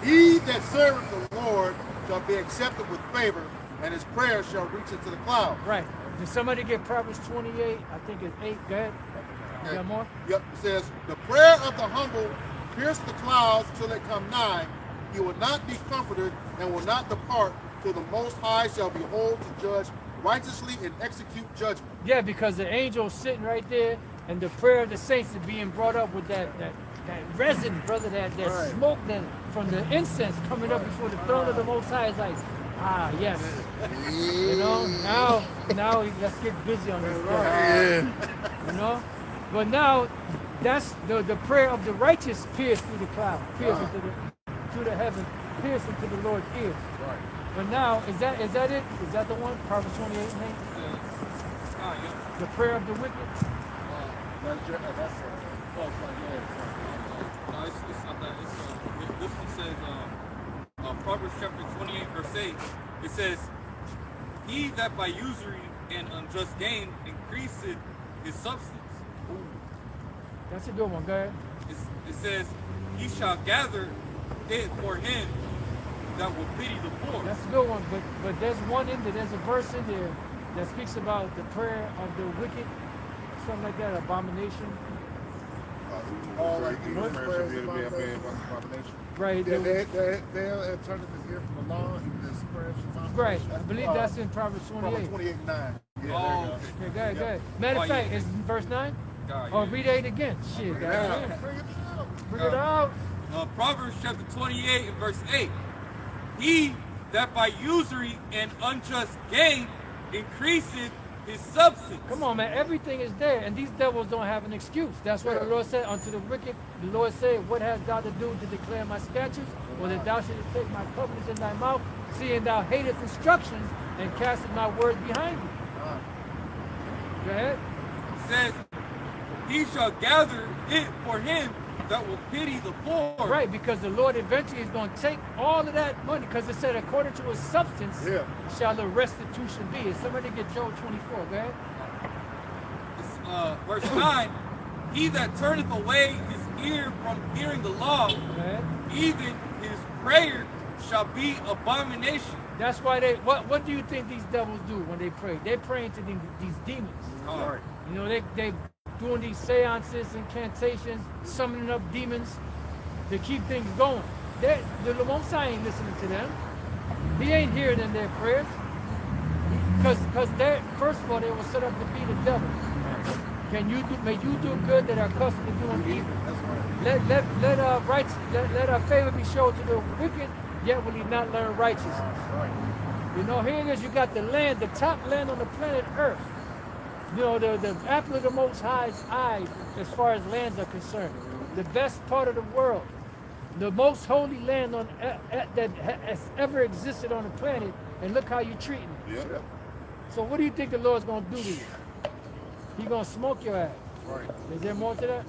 He that serveth the Lord shall be accepted with favor, and his prayer shall reach into the cloud. Right. Did somebody get Proverbs 28? I think it's 8. Go ahead. You got more? Yep. It says, the prayer of the humble pierce the clouds till it come nigh. He will not be comforted and will not depart till the Most High shall behold to judge righteously and execute judgment. Yeah, because the angel's sitting right there, and the prayer of the saints is being brought up with that resin, brother, that smoke that from the incense coming up before the throne of the Most High is like, yes. You know, now let's get busy on this stuff. You know? But now, that's the prayer of the righteous pierce through the cloud, pierce through the heaven, pierce into the Lord's ears. Right. But now, is that it? Is that the one? Proverbs 28 and 8? Yeah. The prayer of the wicked? That's a false idea. No, it's not that. This one says, Proverbs chapter 28, verse 8, it says, He that by usury and unjust gain increaseth his substance. That's a good one. Go ahead. It says, He shall gather it for him that will pity the poor. That's a good one. But there's one in there. There's a verse in there that speaks about the prayer of the wicked, something like that, abomination. All right. Evil prayers of abomination. Right. They'll have turned his ear from the law, even his prayers of abomination. Right. I believe that's in Proverbs Proverbs 28. 28, 9. Oh, Yeah, okay. Okay, go ahead. Matter of fact, is verse 9? Or read 8 again. Shit, goddamn. Bring it out. Proverbs chapter 28 and verse 8. He that by usury and unjust gain increaseth his substance. Come on, man. Everything is there, and these devils don't have an excuse. That's what the Lord said unto the wicked. The Lord said, What hast thou to do to declare my statutes? Or that thou shouldest take my covenants in thy mouth, seeing thou hatest instructions and castest my words behind thee. Go ahead. It says, he shall gather it for him that will pity the poor. Right, because the Lord eventually is going to take all of that money, because it said according to his substance shall the restitution be. If somebody get Job 24, go ahead. Verse 9, he that turneth away his ear from hearing the law, even his prayer shall be abomination. That's why what do you think these devils do when they pray? They're praying to these demons. Right. You know, they doing these seances, incantations, summoning up demons to keep things going. The Most High ain't listening to them. He ain't hearing in their prayers. Because first of all, they were set up to be the devil. May you do good that are accustomed to doing evil. Let our favor be shown to the wicked, yet will he not learn righteousness. You know, here it is, you got the land, the top land on the planet Earth. You know, the apple of the Most High's eye as far as lands are concerned. The best part of the world. The most holy land that has ever existed on the planet, and look how you're treating it. Yep. So what do you think the Lord's going to do to you? He's going to smoke your ass. Right. Is there more to that?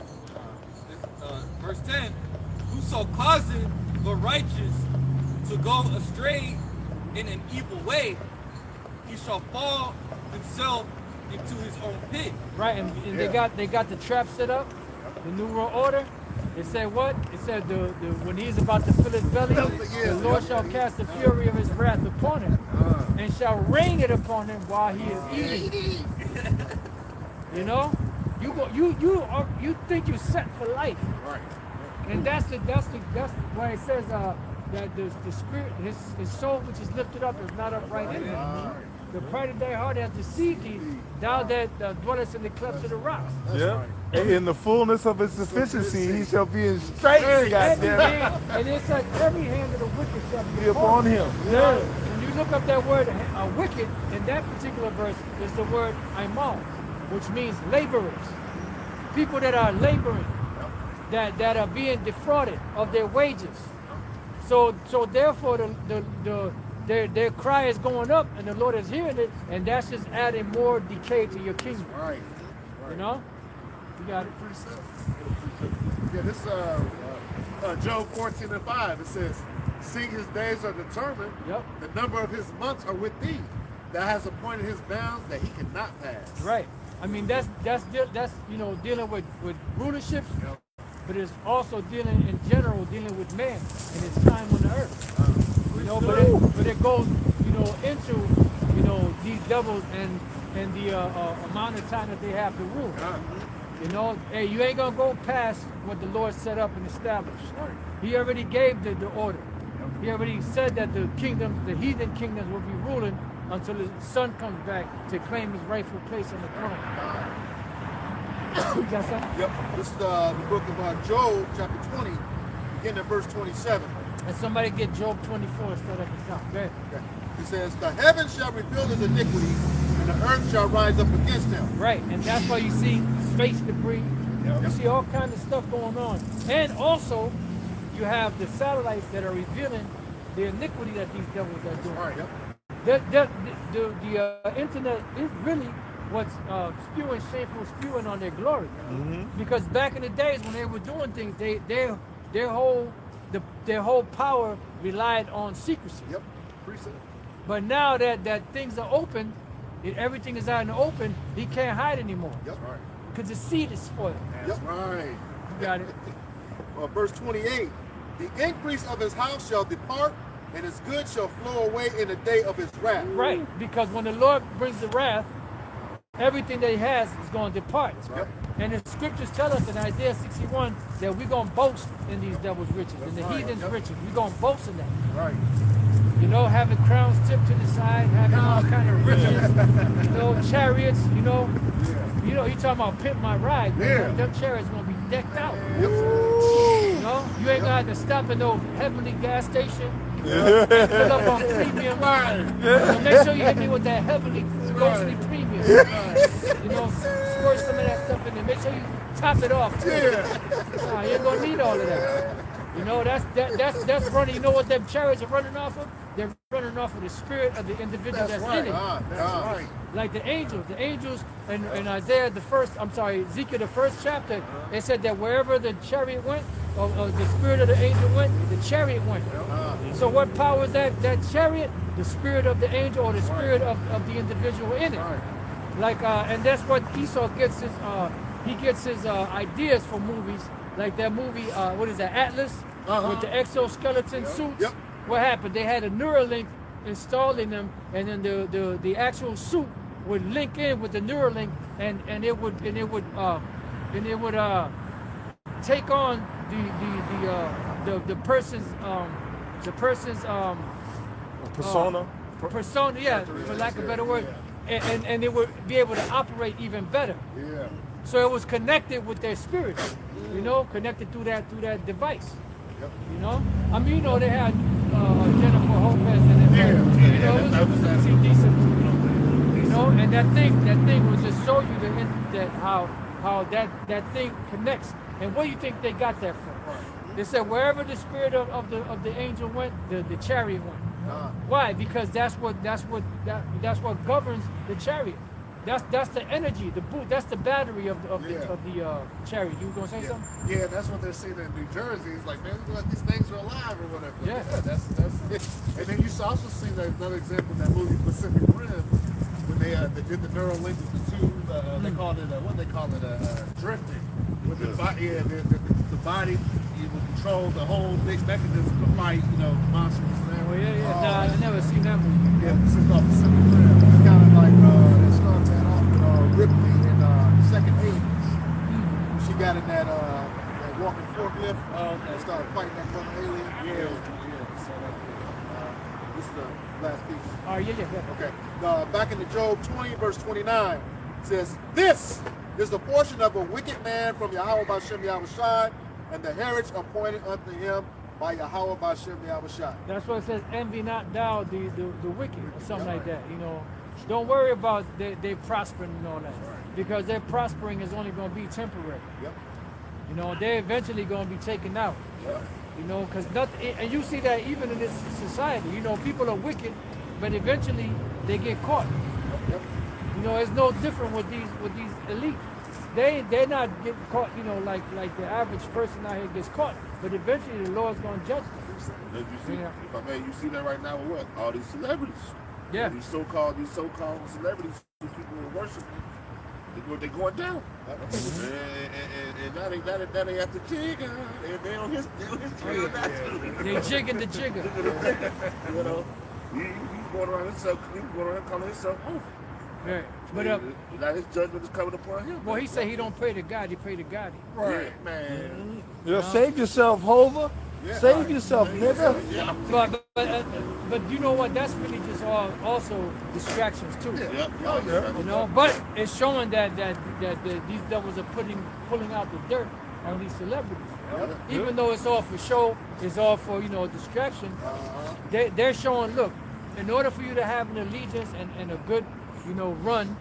Verse 10, whoso causeth the righteous to go astray in an evil way, he shall fall himself into his own pit. Right, and they got the trap set up, the New World Order. It said what? It said when he's about to fill his belly, the Lord shall cast the fury of his wrath upon him, and shall rain it upon him while he is eating. You know, you think you're set for life, Right. and that's why it says that the spirit, his soul which is lifted up is not upright in him. The pride of thy heart has deceived thee, thou that dwellest in the clefts of the rocks. Yeah. And in the fullness of his sufficiency, he shall be in strength. And it's like every hand of the wicked shall Be upon him. Yeah. When you look up that word wicked, in that particular verse is the word aimal, which means laborers. People that are laboring, that are being defrauded of their wages. So therefore their cry is going up, and the Lord is hearing it, and that's just adding more decay to your kingdom. Right. You know? You got it. Pretty simple. Yeah, this Job 14:5. It says, "See, his days are determined. Yep. The number of his months are with thee. Thou hast appointed his bounds that he cannot pass." Right. I mean, that's you know, dealing with rulerships, but it's also dealing in general with man and his time on the earth. You know, but it goes, you know, into, you know, these devils and the amount of time that they have to rule. You know, hey, you ain't gonna go past what the Lord set up and established. He already gave the order. He already said that the heathen kingdoms will be ruling until his son comes back to claim his rightful place on the throne. You got something? Yep. This is the book of Job, chapter 20, beginning at verse 27. And somebody get Job 24 instead of the top. Go ahead. Okay. It says, "The heavens shall reveal his iniquity, and the earth shall rise up against him." Right, and that's why you see space debris. You see all kinds of stuff going on. And also, you have the satellites that are revealing the iniquity that these devils are doing. All right. Yep. The internet is really what's spewing shameful spewing on their glory. Because back in the days when they were doing things, their whole power relied on secrecy. Yep. Pretty simple. But now that things are open, everything is out in the open, he can't hide anymore. Yep. Right. Because the seed is spoiled. Yep. Right. You got it. Verse 28. "The increase of his house shall depart, and his good shall flow away in the day of his wrath." Right, because when the Lord brings the wrath, everything that he has is going to depart. Yep. And the scriptures tell us in Isaiah 61 that we're going to boast in these devils' riches, in the heathen's riches. We're going to boast in that. Right. You know, having crowns tipped to the side, having all kind of riches, you know, chariots, you know, you talking about pimp my ride. Yeah. Them chariots going to be decked out. You know, you ain't going to have to stop at no heavenly gas station. Fill up on premium. So make sure you hit me with that heavenly ghostly premium. You know, squirt some of that stuff in there. Make sure you top it off too. Nah, you ain't gonna need all of that. You know, that's running. You know what them chariots are running off of? They're running off of the spirit of the individual that's right. in it. That's right. Like the angels in Isaiah Ezekiel the first chapter, it said that wherever the chariot went, or the spirit of the angel went, the chariot went. So what power is that chariot? The spirit of the angel or the spirit of the individual in it. Like and that's what Esau gets his ideas for movies. Like that movie, what is that, Atlas? With the exoskeleton suits. Yep. What happened? They had a Neuralink installed in them, and then the actual suit would link in with the Neuralink, and it would take on the person's Persona. persona, yeah, for lack of a better word, and it would be able to operate even better. Yeah. So it was connected with their spirit, connected through that device. You know, I mean, they had Jennifer Lopez and it was pretty decent. And that thing will just show you how that thing connects. And where do you think they got that from? They said wherever the spirit of the angel went, the chariot went. Why? Because that's what governs the chariot. That's the energy, the boot. That's the battery of the chariot. You gonna say something? Yeah, that's what they're saying in New Jersey. It's like, man, look like these things are alive or whatever. Yeah. That's it. And then you also see that another example in that movie Pacific Rim when they did the neural link with the two. They called it drifting. With the body, the body would control the whole big mechanism to fight, monsters and everything. Oh yeah. Nah, I never seen that movie. Yeah, this is called Pacific Rim. It's kind of like they started that off with Ripley in the second 80s. She got in that walking forklift and started fighting that one alien. Yeah. So this is the last piece. Oh yeah. Okay. Back in the Job 20, verse 29, it says, "This is the portion of a wicked man from Yahweh Bashem Yahushai, and the heritage appointed unto him by Yahweh Bashem Yahushai." That's what it says. Envy not thou the wicked, or something like that. Don't worry about they prospering and all that, because their prospering is only going to be temporary. Yep. They're eventually going to be taken out. Because nothing, and you see that even in this society. People are wicked, but eventually they get caught. Yep. It's no different with these elites. They're not getting caught. Like the average person out here gets caught, but eventually the Lord's going to judge them. As you see, if I may, you see that right now with what? All these celebrities. Yeah. These so-called celebrities who people are worshiping, they're going down. And now they at the jigger, and they on his trail. They jigging the jigger. He's going around himself. He's going around calling himself over. Right. But now his judgment is coming upon him. well, he said he don't pray to God. He pray to God. Right, man. Save yourself, Hova. Save yourself, nigga. But you know what? That's really just also distractions too. Yeah. But it's showing that these devils are pulling out the dirt on these celebrities. Even though it's all for show, it's all for distraction. They're showing, look, in order for you to have an allegiance and a good run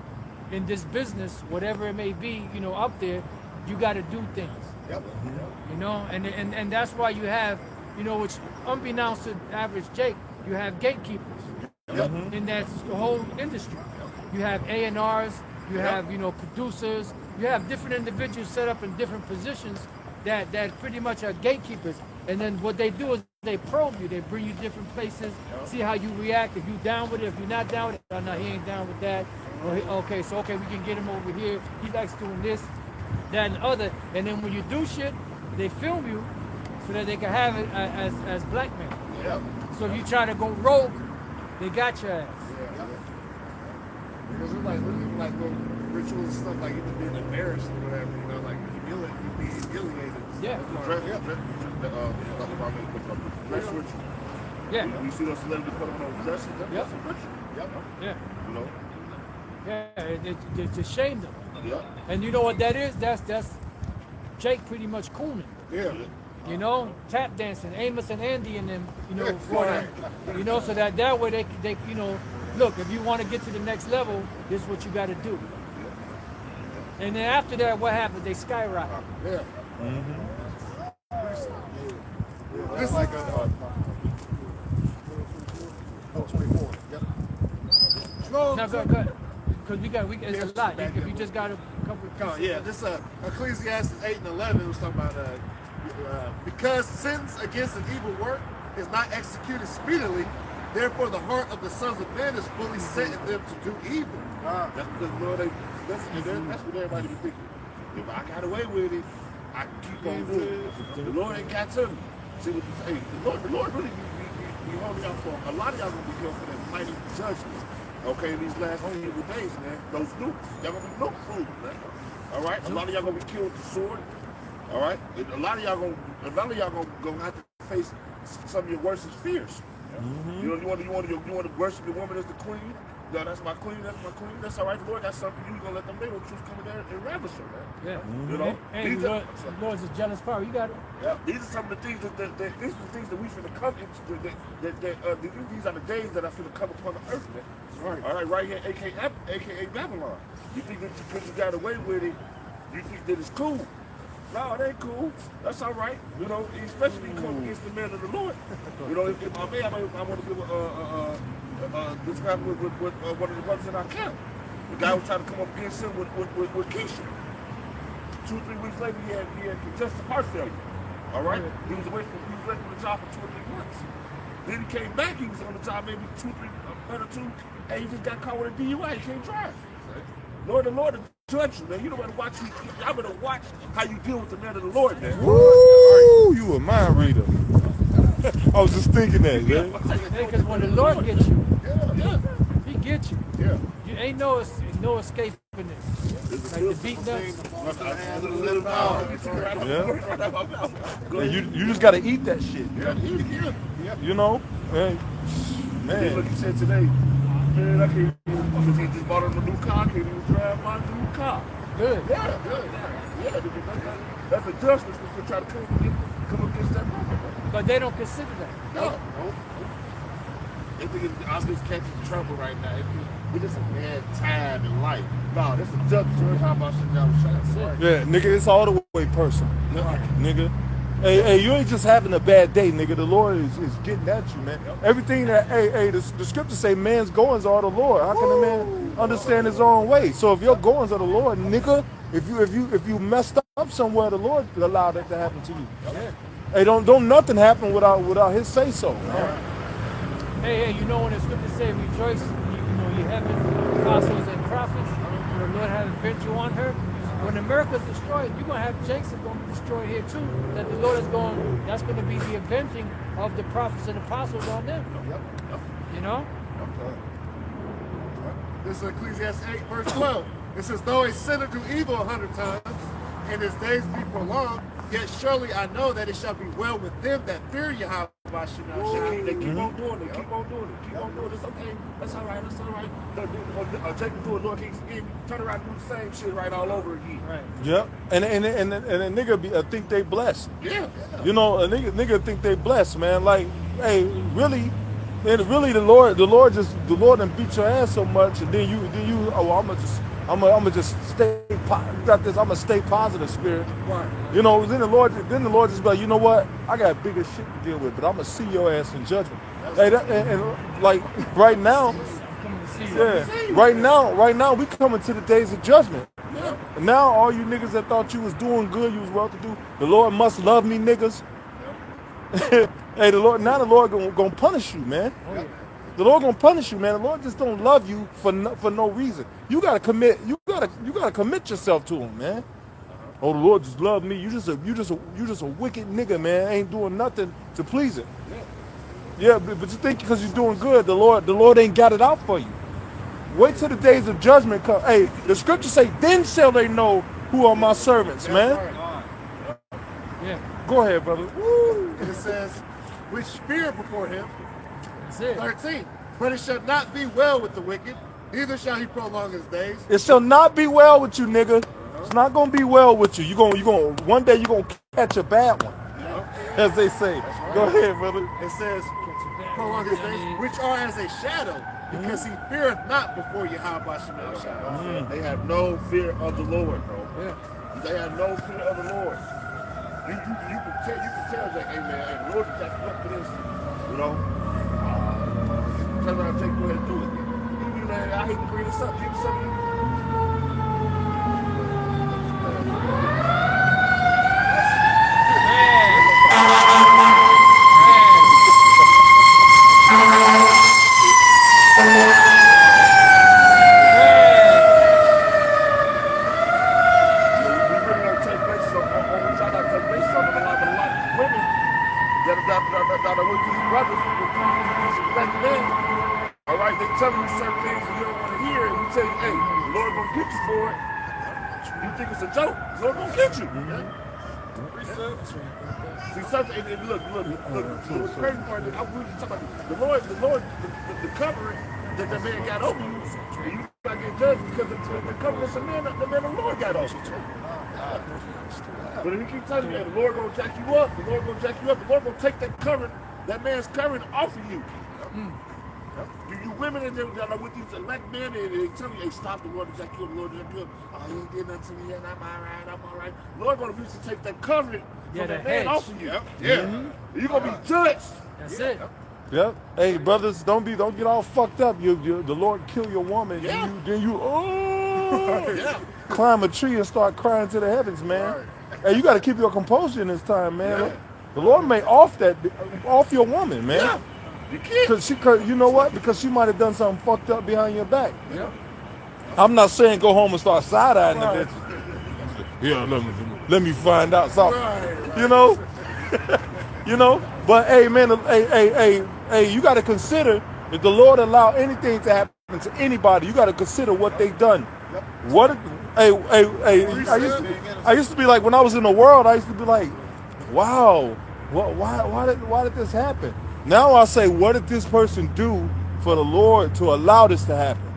in this business, whatever it may be, up there, you got to do things. And that's why you have, which unbeknownst to average Jake, you have gatekeepers. And that's the whole industry. You have A&Rs, you have, producers, you have different individuals set up in different positions that pretty much are gatekeepers. And then what they do is they probe you. They bring you different places, see how you react. If you down with it, if you're not down with it, oh, no, he ain't down with that. Or okay, we can get him over here. He likes doing this, that, and other. And then when you do shit, they film you so that they can have it as blackmail. So if you try to go rogue, they got your ass. Because it's like little rituals and stuff, like even being embarrassed or whatever, like being humiliated. Dress ritual. Yeah. You see those celebrities put on those dresses, that's a ritual. Yeah. Yeah. It's to shame them. Yeah. And you know what that is? That's Jake pretty much cooning. Yeah. Tap dancing, Amos and Andy and them, for them, so that way they look, if you want to get to the next level, this is what you got to do. And then after that, what happens? They skyrocket. It's like go. No, go ahead. Because it's a lot. If you just got a couple of Come on, yeah, this Ecclesiastes 8 and 11 was talking about because sentence against an evil work is not executed speedily, therefore the heart of the sons of men is fully set in them to do evil. That's because Lord, that's what everybody be thinking. If I got away with it, I can keep on doing it. The Lord ain't got to. See what you say? The Lord really be holding out for a lot of y'all gonna be here for that mighty judgment. Okay, in these last evil days, man. Those nukes, y'all gonna be nuke food, man. All right, a lot of y'all gonna be killed with the sword. All right, and a lot of y'all gonna have to face some of your worst fears. You know, you want to worship your woman as the queen. No, that's my queen. That's my queen. That's all right. The Lord got something. You gonna let them know the truth come in there and ravish her, man. Yeah. You know, And the Lord's a jealous power. You got it. yeah, these are some of the things these are the things that we finna come into. These are the days that are finna come upon the earth, man. Right. All right, here, aka Babylon. You think that because you got away with it, you think that it's cool? No, it ain't cool. That's all right. You know, especially when you come against the man of the Lord. You know, if I may, I want to give this happened with one of the brothers in our camp. The guy was trying to come up against him with Keisha. 2 or 3 weeks later, he had congestive heart failure. All right, he was away from the job for 2 or 3 months. Then he came back. He was on the job maybe 2, 3 months or 2, and he just got caught with a DUI. He can't drive. Lord, the Lord will judge you, man. You don't better watch. Y'all better watch how you deal with the man of the Lord, man. Woo! You a mind reader. I was just thinking that, man. Because when the Lord gets you, Yeah. He gets you. Yeah. You ain't no escaping this. Like the beating Yeah. And you just gotta eat that shit. Yeah. You know? Man. Hey, look, he said today, man, I can't even, he just bought him a new car, I can't even drive my new car. Good. Yeah. Because that's a justice for trying to come against that moment. But they don't consider that. No. They think I'm just catching trouble right now. It's just a bad time in life. No, this is justice. How about sitting down with shots? Yeah, nigga, it's all the way personal. Nigga. Hey, you ain't just having a bad day, nigga. The Lord is getting at you, man. Everything that, the scriptures say man's goings are the Lord. How can a man understand his own way? So if your goings are the Lord, nigga, if you messed up somewhere, the Lord allowed that to happen to you. Hey, don't nothing happen without His say so. Hey, you know when the scriptures say rejoice, you heaven, apostles and prophets, the Lord has avenged you on her. When America's destroyed, you're gonna have Jason going to be destroyed here too. That the Lord that's gonna be the avenging of the prophets and apostles on them. You know? This is Ecclesiastes 8, verse 12. It says, though a sinner do evil 100 times, and his days be prolonged, yet surely I know that it shall be well with them that fear Yahweh. They keep on doing it. It's okay. That's all right. Take it to a Lord King forgive me. Turn around and do the same shit right all over again. Right. Yep. And a nigga think they blessed. Yeah. You know, a nigga think they blessed, man. Like, hey, really, the Lord done beat your ass so much, and then you I'ma just stay. You got this. I'ma stay positive, spirit. Right. You know, then the Lord just be like, you know what? I got bigger shit to deal with, but I'm gonna see your ass in judgment. Hey, and like right now, right now we coming to the days of judgment. Yeah. And now all you niggas that thought you was doing good, you was well to do, the Lord must love me, niggas. Hey, the Lord gonna punish you, man. The Lord gonna punish you, man. The Lord just don't love you for no reason. You gotta commit yourself to Him, man. Oh, the Lord just love me. You just a wicked nigga, man. Ain't doing nothing to please Him. Yeah, but you think because you're doing good, the Lord ain't got it out for you. Wait till the days of judgment come. Hey, the scriptures say, then shall they know who are my servants, man. Yeah. Go ahead, brother. Woo. And it says, which fear before Him. That's it. 13. But it shall not be well with the wicked, neither shall he prolong his days. It shall not be well with you, nigga. It's not gonna be well with you. One day you're gonna catch a bad one, as they say. Go ahead, brother. It says, prolong his days, which are as a shadow, because he feareth not before Yahweh Shem. They have no fear of the Lord, bro. Yeah. They have no fear of the Lord. You can tell that, hey man, hey, the Lord is got you up for this. You know, turn around and go ahead and do it. man, I hate to bring this up. Give me some of you. That are with these brothers, these black men, all right, they tell you certain things and you don't want to hear it. We tell you, hey, the Lord gonna get you for it. You think it's a joke? The Lord gonna get you. See, something, and look, the crazy part is, I was talking about the Lord, the covering that the man got over you, and you gotta get judged because the covering that the man of the Lord got over you. But if you keep telling me, hey, the Lord gonna jack you up, the Lord gonna jack you up, the Lord gonna take that covering, that man's covering off of you. You women in there that are with these elect men, and they tell you, hey, stop, the Lord to jack you up, the Lord to jack you up. Oh, he ain't did nothing to me yet, I'm all right. The Lord gonna use to take that covering from that man off of you. You're gonna be judged. That's it. Yep. Hey, brothers, don't get all fucked up. The Lord kill your woman, then you climb a tree and start crying to the heavens, man. Right. Hey, you got to keep your composure in this time, man. The Lord may off your woman, man. Yeah. You can't. Cause you know what? Because she might have done something fucked up behind your back. Yeah. I'm not saying go home and start side-eyeing the bitch. Yeah, let me find out something. Right. You know? You know? But hey, man, hey, you got to consider if the Lord allow anything to happen to anybody, you got to consider what they done. What? Hey, I used to be like, when I was in the world, I used to be like, wow, why did this happen? Now I say, what did this person do for the Lord to allow this to happen?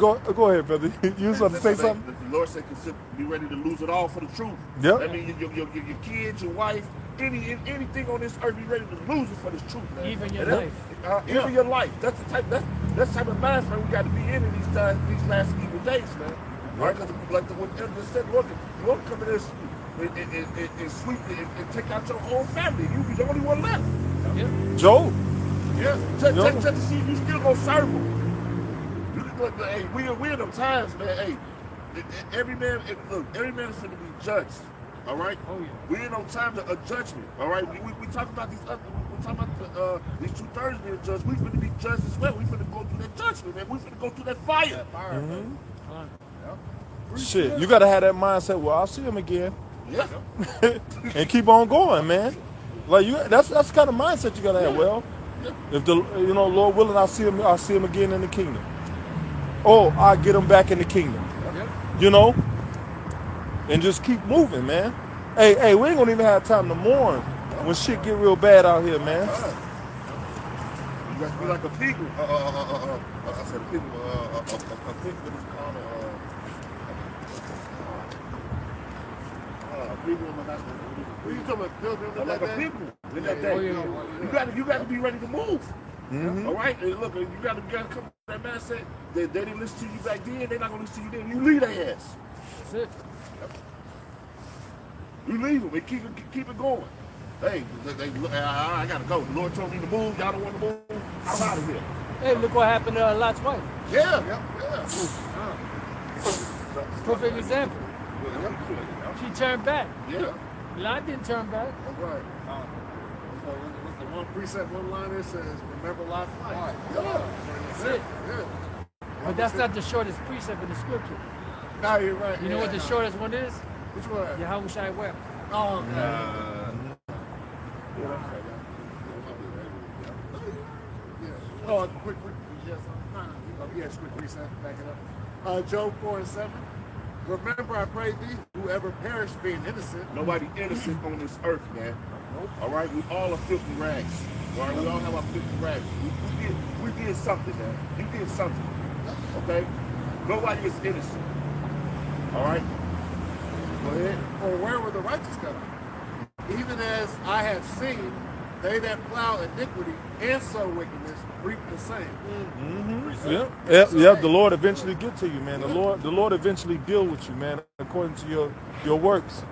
Go ahead, brother. You was about to say something? The Lord said, be ready to lose it all for the truth. Yep. I mean, your kids, your wife, anything on this earth, be ready to lose it for this truth, man. Even your life. Even your life. That's the type of mind frame we got to be in these last evil days, man. Right? Because like what Edward said, Lord come in this and sweep it and take out your whole family. You be the only one left. Yep. Joe. Yeah. Just to see if you still gonna serve him. Hey, we're in them times, man. Hey, every man is going to be judged. All right. Oh yeah. We're in them times of judgment. All right. We talk about these these 2/3 being judged. We're going to be judged as well. We're going to go through that judgment, man. We're going to go through that fire. Shit, you gotta have that mindset. Well, I'll see him again. Yeah. And keep on going, man. Like that's the kind of mindset you gotta have. Well, if the Lord willing, I'll see him again in the kingdom. Oh, I'll get him back in the kingdom. You know, and just keep moving, man. Hey, we ain't gonna even have time to mourn when shit get real bad out here, man. You got to be like a people. I said a people. A people is called people in the national. What you talking about? Building Like a people in that day. You got to be ready to move. All right, and look, you got to come to that mindset that they didn't listen to you back then. They're not gonna listen to you then. You leave their ass. That's it. You leave them and keep it going. Hey, I gotta go. The Lord told me to move. Y'all don't want to move. I'm out of here. Hey, look what happened to Lot's wife. Yeah. Perfect example. She turned back. Yeah. Lot didn't turn back. That's right. So what's the one precept, one line that says, remember Lot's life? That's it. Yeah. But that's not the shortest precept in the scripture. No, you're right. You know what the shortest one is? Which one? Yahweh wept. Oh, okay. Oh, quick, yes, quick reset, back it up. Job 4:7. Remember, I pray thee, whoever perished being innocent. Nobody innocent on this earth, man. All right, we all are filthy rags. All right, we all have our filthy rags. We did something, man. You did something. Okay? Nobody is innocent. All right? Go ahead. Or where were the righteous come? Even as I have seen, they that plow iniquity and sow wickedness reap the same. Yep. The Lord eventually get to you, man. The Lord eventually deal with you, man, according to your works.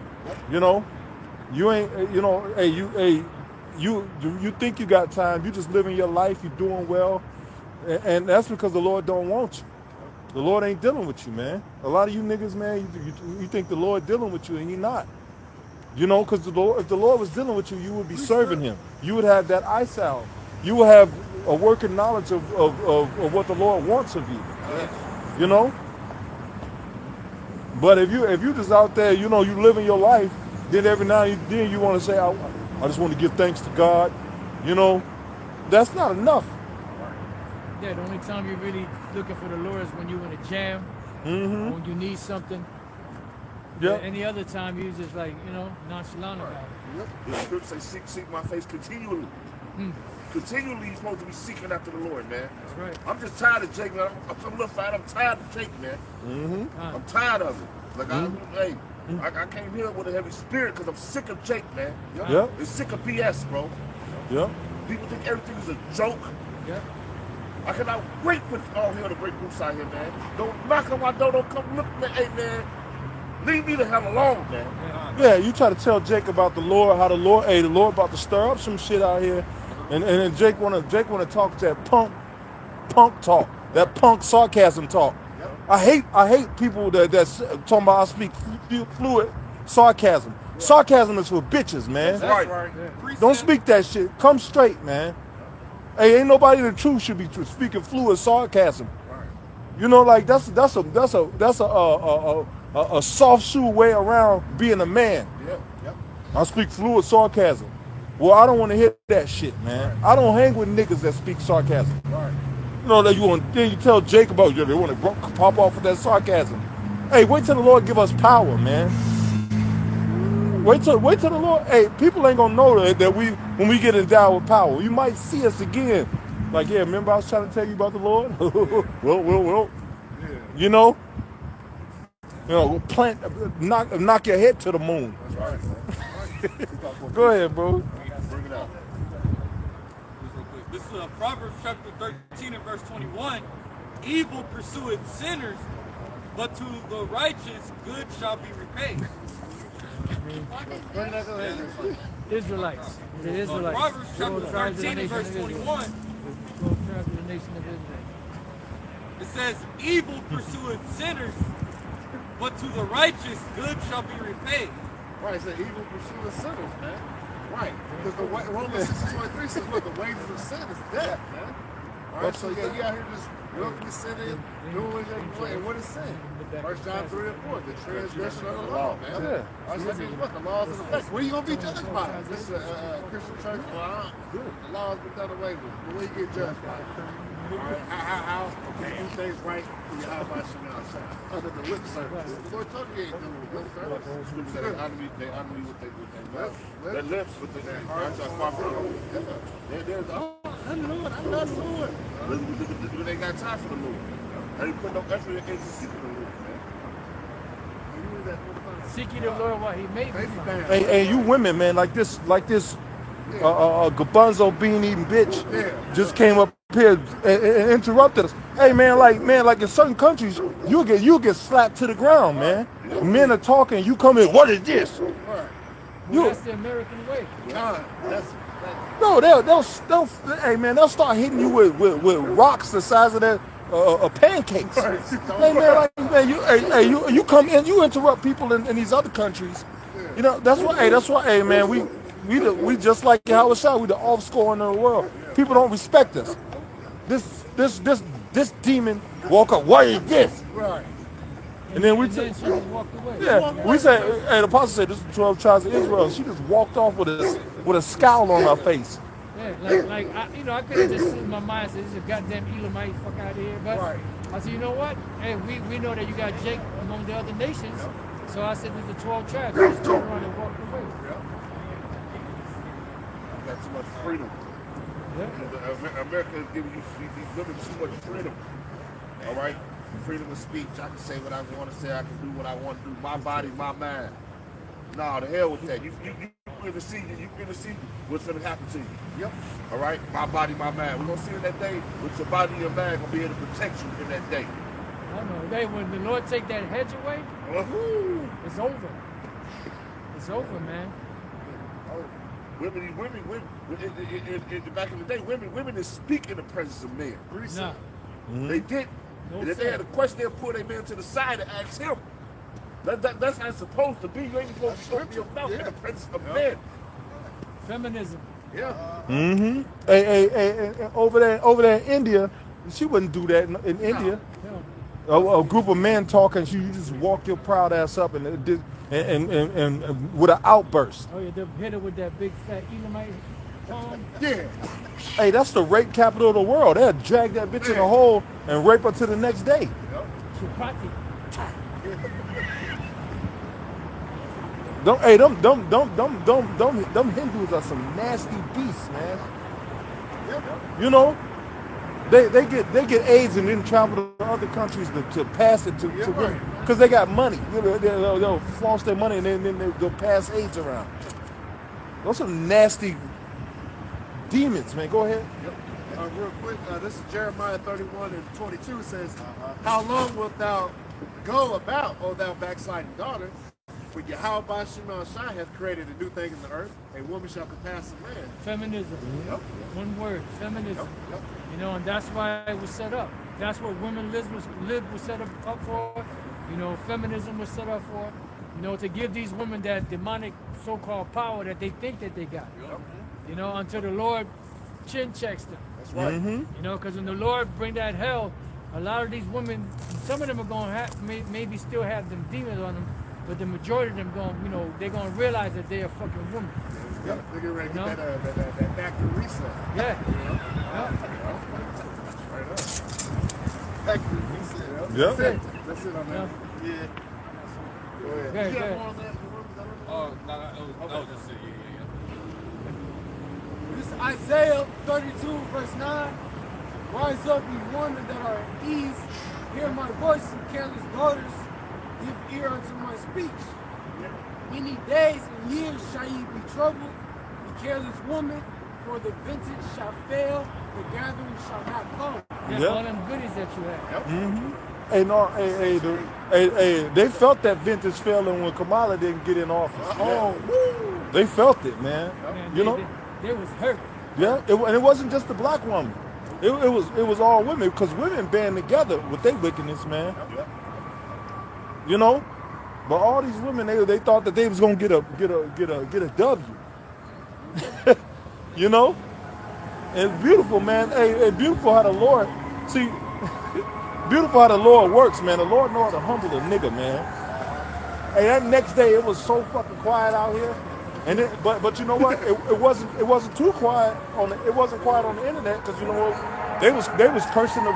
You know, you ain't. You know, you think you got time. You just living your life. You doing well. And that's because the Lord don't want you. The Lord ain't dealing with you, man. A lot of you niggas, man, you think the Lord dealing with you, and he not. You know, because if the Lord was dealing with you, you would be serving him. You would have that eye salve. You would have a working knowledge of what the Lord wants of you. You know? But if you just out there, you know, you living your life, then every now and then you want to say, I just want to give thanks to God. You know, that's not enough. Yeah, the only time you're really looking for the Lord is when you're in a jam, or when you need something. Yeah. Any other time, you're just like, you know, nonchalant about it. The scripture say, seek my face continually. Continually, you're supposed to be seeking after the Lord, man. That's right. I'm just tired of Jake, man. I'm a little fat. I'm tired of Jake, man. I'm tired of it. Like, I came here with a heavy spirit because I'm sick of Jake, man. Yeah. I'm sick of BS, bro. Yeah. People think everything is a joke. Yeah. I cannot wait for all hell to break loose out here, man. Don't knock on my door. Don't come look at me. Hey, man. Leave me the hell alone, man. Yeah, you try to tell Jake about the Lord, how the Lord about to stir up some shit out here, and then Jake wanna talk that punk talk, that punk sarcasm talk. I hate people that's talking about I speak fluid sarcasm. Sarcasm is for bitches, man. That's right. Don't speak that shit. Come straight, man. Hey, ain't nobody the truth should be speaking fluid sarcasm. You know, like that's a soft shoe way around being a man. I speak fluid sarcasm. Well, I don't want to hear that shit, man. I don't hang with niggas that speak sarcasm. You know that then you tell Jake about they want to pop off with that sarcasm. Hey, wait till the Lord give us power, man. Wait till the Lord. Hey, people ain't gonna know that when we get endowed with power, you might see us again. Like, yeah, remember I was trying to tell you about the Lord? well. You know, knock your head to the moon. That's right. Go ahead, bro. Bring it out. This is Proverbs chapter 13 and verse 21. Evil pursueth sinners, but to the righteous good shall be repaid. Israelites. The Israelites. Proverbs chapter 13 and verse 21. It says, evil pursueth sinners, but to the righteous good shall be repaid. Right, it's an evil pursuit of sinners, man. Right, because the Romans 6:23 says, what, the wages of sin is death, man. All right, so yeah, you out here just willfully sinning, doing it, and what is sin? 1 John 3 and 4, the transgression of the law, man. Yeah. All right, so that means what? The laws in effect. Where you gonna be judged by? This is a Christian church. Well, the laws been done away with. Where you get judged by? All right, how can you do things right when you have my outside? Under the lip service. The Lord told you he ain't doing the lip service. They honor me with their mouth. Their lips, but their hearts are far from the Lord. There's I love the Lord. But they got time for the Lord. And you put no effort into seeking the Lord, man. Seeking the Lord while he made me. Hey, you women, man, like this Gabunzo bean eating bitch just came up here and interrupted us. Hey, man, like in certain countries, you'll get slapped to the ground, man. Men are talking, you come in, what is this? Well, that's the American way. No, they'll hey man, they'll start hitting you with rocks the size of that pancakes. Hey man, you come in, you interrupt people in these other countries. You know that's why. Hey man, we just like how it's shot. We the off score in the world. People don't respect us. This demon walk up. What is this? Right. And then we she just walked away. yeah, we said, hey, the apostle said this is the 12 tribes of Israel. She just walked off with a scowl on her face. Yeah, I could have just sit in my mind and said, this is a goddamn Elamite, fuck out of here. But I said, you know what? Hey, we know that you got Jake among the other nations. So I said, this is the 12 tribes. I just turned around and walked away. You got too much freedom. America is giving you these women too much freedom. All right? Freedom of speech. I can say what I want to say. I can do what I want to do. My body, my mind. Nah, the hell with that. You gonna see what's gonna happen to you. Yep. All right? My body, my mind. We're gonna see in that day with your body and your mind gonna be able to protect you in that day. I know. When the Lord take that hedge away, it's over. It's over, man. back in the day, women didn't speak in the presence of men. Nah. They did. No And if they fair. had a question, they'll pull their man to the side and ask him. That's how it's supposed to be. You ain't supposed to open your mouth in the presence of men. Feminism. Yeah. Mm-hmm. Hey, over there in India, she wouldn't do that in India. No. A group of men talking, you just walk your proud ass up and with an outburst. Oh yeah, they'll hit her with that big fat Elamite palm. Yeah. Hey, that's the rape capital of the world. They'll drag that bitch in a hole and rape her to the next day. Chupati. Them Hindus are some nasty beasts, man. You know, they get AIDS and then travel to other countries to pass it to women because they got money. You know, they'll floss their money and then they'll pass AIDS around. Those are nasty demons, man. Go ahead. Real quick, this is Jeremiah 31:22 says, "How long wilt thou go about, O thou backsliding daughter? For Yahweh Shema Shai hath created a new thing in the earth. A woman shall compass a man." Feminism. One word, feminism. You know, and that's why it was set up. That's what women live was set up for. You know, feminism was set up for. You know, to give these women that demonic so-called power that they think that they got. You know, until the Lord chin checks them. That's right. You know, because when the Lord bring that hell, a lot of these women, some of them are going to have, maybe still have them demons on them, but the majority of them going, you know, they're going to realize that they're a fucking woman. They're getting ready to You know? get that factory reset. Yeah. Right up. Factory reset. Yeah. That's it on that. Yeah. Go ahead. Go ahead, You go got ahead. more on that? Oh, no, that was just it. Yeah. This is Isaiah 32, verse 9. Rise up, ye women that are at ease. Hear my voice, ye careless daughters. Give ear unto my speech. Many days and years shall ye be troubled, ye careless woman, for the vintage shall fail, the gathering shall not come. Yeah, Yeah. all them goodies that you have. Hey, no, hey, they felt that vintage failing when Kamala didn't get in office. Oh, woo! They felt it, man. Man, You know? they was hurt. Yeah, and it wasn't just the black woman. It was all women because women band together with their wickedness, man. You know, but all these women they thought that they was gonna get a W. You know, and it's beautiful, man. Hey, beautiful how the Lord see. Beautiful how the Lord works, man. The Lord knows how to humble a nigga, man. Hey, that next day it was so fucking quiet out here, and then, but you know what? It wasn't too quiet on it wasn't quiet on the internet because you know what? They was cursing the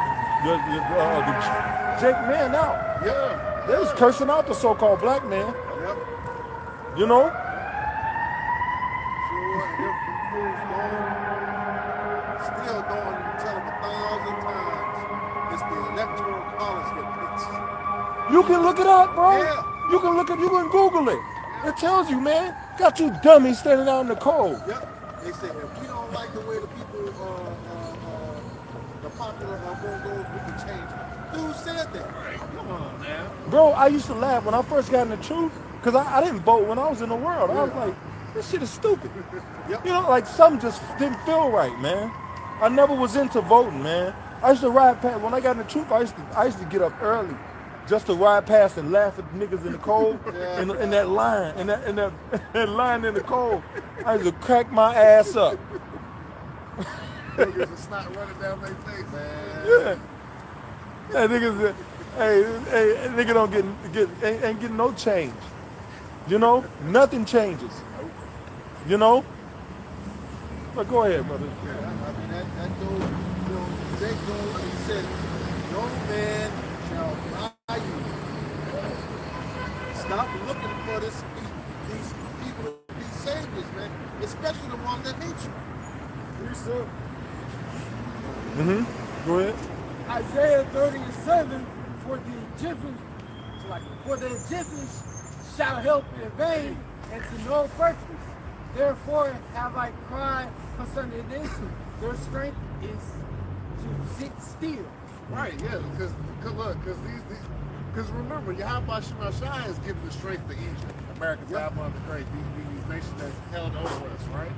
Jake man out. Yeah. They was cursing out the so-called black man. Yep. You know? So what? Them fools going, still going and tell them 1,000 times. It's the electoral college that picks. You can look it up, bro. Yeah. You can Google it. It tells you, man. Got you dummies standing out in the cold. Yep. They say if we don't like the way the people, the popular vote goes, we can change it. Who said that? Come on, man. Bro, I used to laugh when I first got in the truth because I didn't vote when I was in the world. I was like, this shit is stupid. Yep. You know, like something just didn't feel right, man. I never was into voting, man. I used to ride past, when I got in the truth, I used to get up early just to ride past and laugh at the niggas in the cold in that line, in that line in the cold. I used to crack my ass up. Niggas are snot running down their face, man. Yeah. Yeah, niggas, hey, nigga don't ain't getting no change. You know, nothing changes. You know. But go ahead, brother. Yeah, I mean, that goes, you know, Jake goes, he says, no man shall buy you. Stop looking for these people, these saviors, man, especially the ones that hate you. Yes, sir. Go ahead. Isaiah 30:7, for the Egyptians shall help in vain and to no purpose. Therefore have I cried concerning this, their strength is to sit still. Right, yeah, because look, because Because remember, Yahweh Shai is giving the strength to Egypt. America's Babylon the Great. These nations that held over us, right?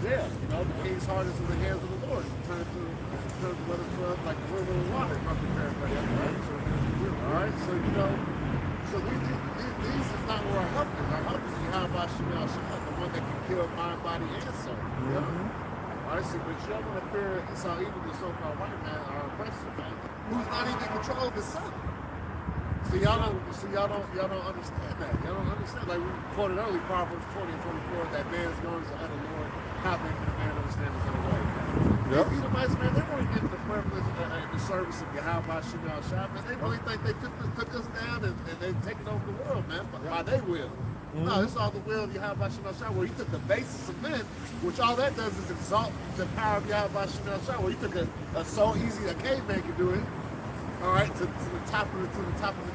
Yeah, you know, the king's heart is in the hands of the Lord. Turn to let us like a river of water. I'm paraphrasing, right? All right, so you know, so these is not where our help is. Our help is Yahweh Shai, the one that can kill mind, body, and soul. Yeah. All right, so but you don't want to fear Esau, even the so-called white man, our oppressor, man, who's not even in control of his son. So y'all don't understand that. Y'all don't understand. Like we quoted earlier, Proverbs 20 and 24, that man's going to utter Lord, how can a man understand his own way? Yep. The Edomites, man, they weren't getting the privilege and the service of Yahweh Shai, man. They really think they took us down and they've taken over the world, man, by their will. No, it's all the will of Yahweh Shai, where he took the basis of men, which all that does is exalt the power of Yahweh Shai, where he took a so easy a caveman could do it. All right, to the top of the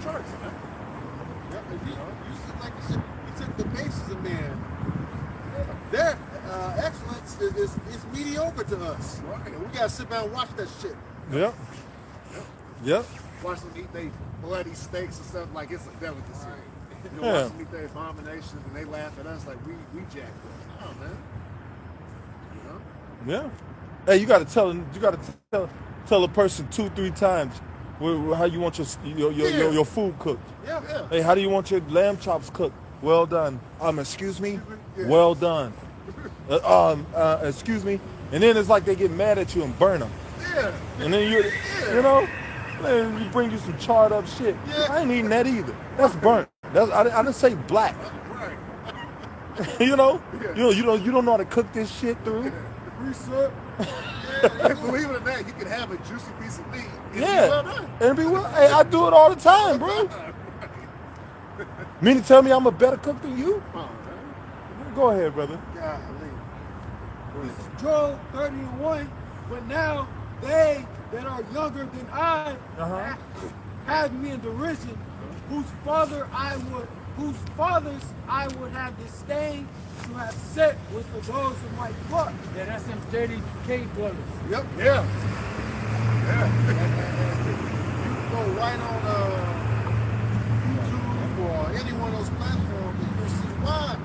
charts, man. Yep, and you said, like you said, you took the basis of man. Their excellence is mediocre to us. Right. And we gotta sit back and watch that shit. Yep. Watch them eat they bloody steaks and stuff like it's a delicacy. Right. You know, watch them eat their abominations and they laugh at us like we jacked up. Oh man. You know? Yeah. Hey, you gotta tell a person 2-3 times how you want your food cooked. Yeah. Hey, how do you want your lamb chops cooked? Well done. Excuse me. Well done. Excuse me. And then it's like they get mad at you and burn them. Yeah. And then you know, man, you bring you some charred up shit. Yeah. I ain't eating that either. That's burnt. I didn't say black. Right. you know, you don't know how to cook this shit through. Reset. And believe it or not, you can have a juicy piece of meat. And be well. Hey, I do it all the time, bro. Mean to tell me I'm a better cook than you? Go ahead, brother. This is Joel 30:1. But now they that are younger than I have me in derision, whose fathers I would have disdained to have set with the those of my blood. Yeah, that's them dirty cave dwellers. Yep. Yeah. You go right on YouTube or any one of those platforms and you'll see why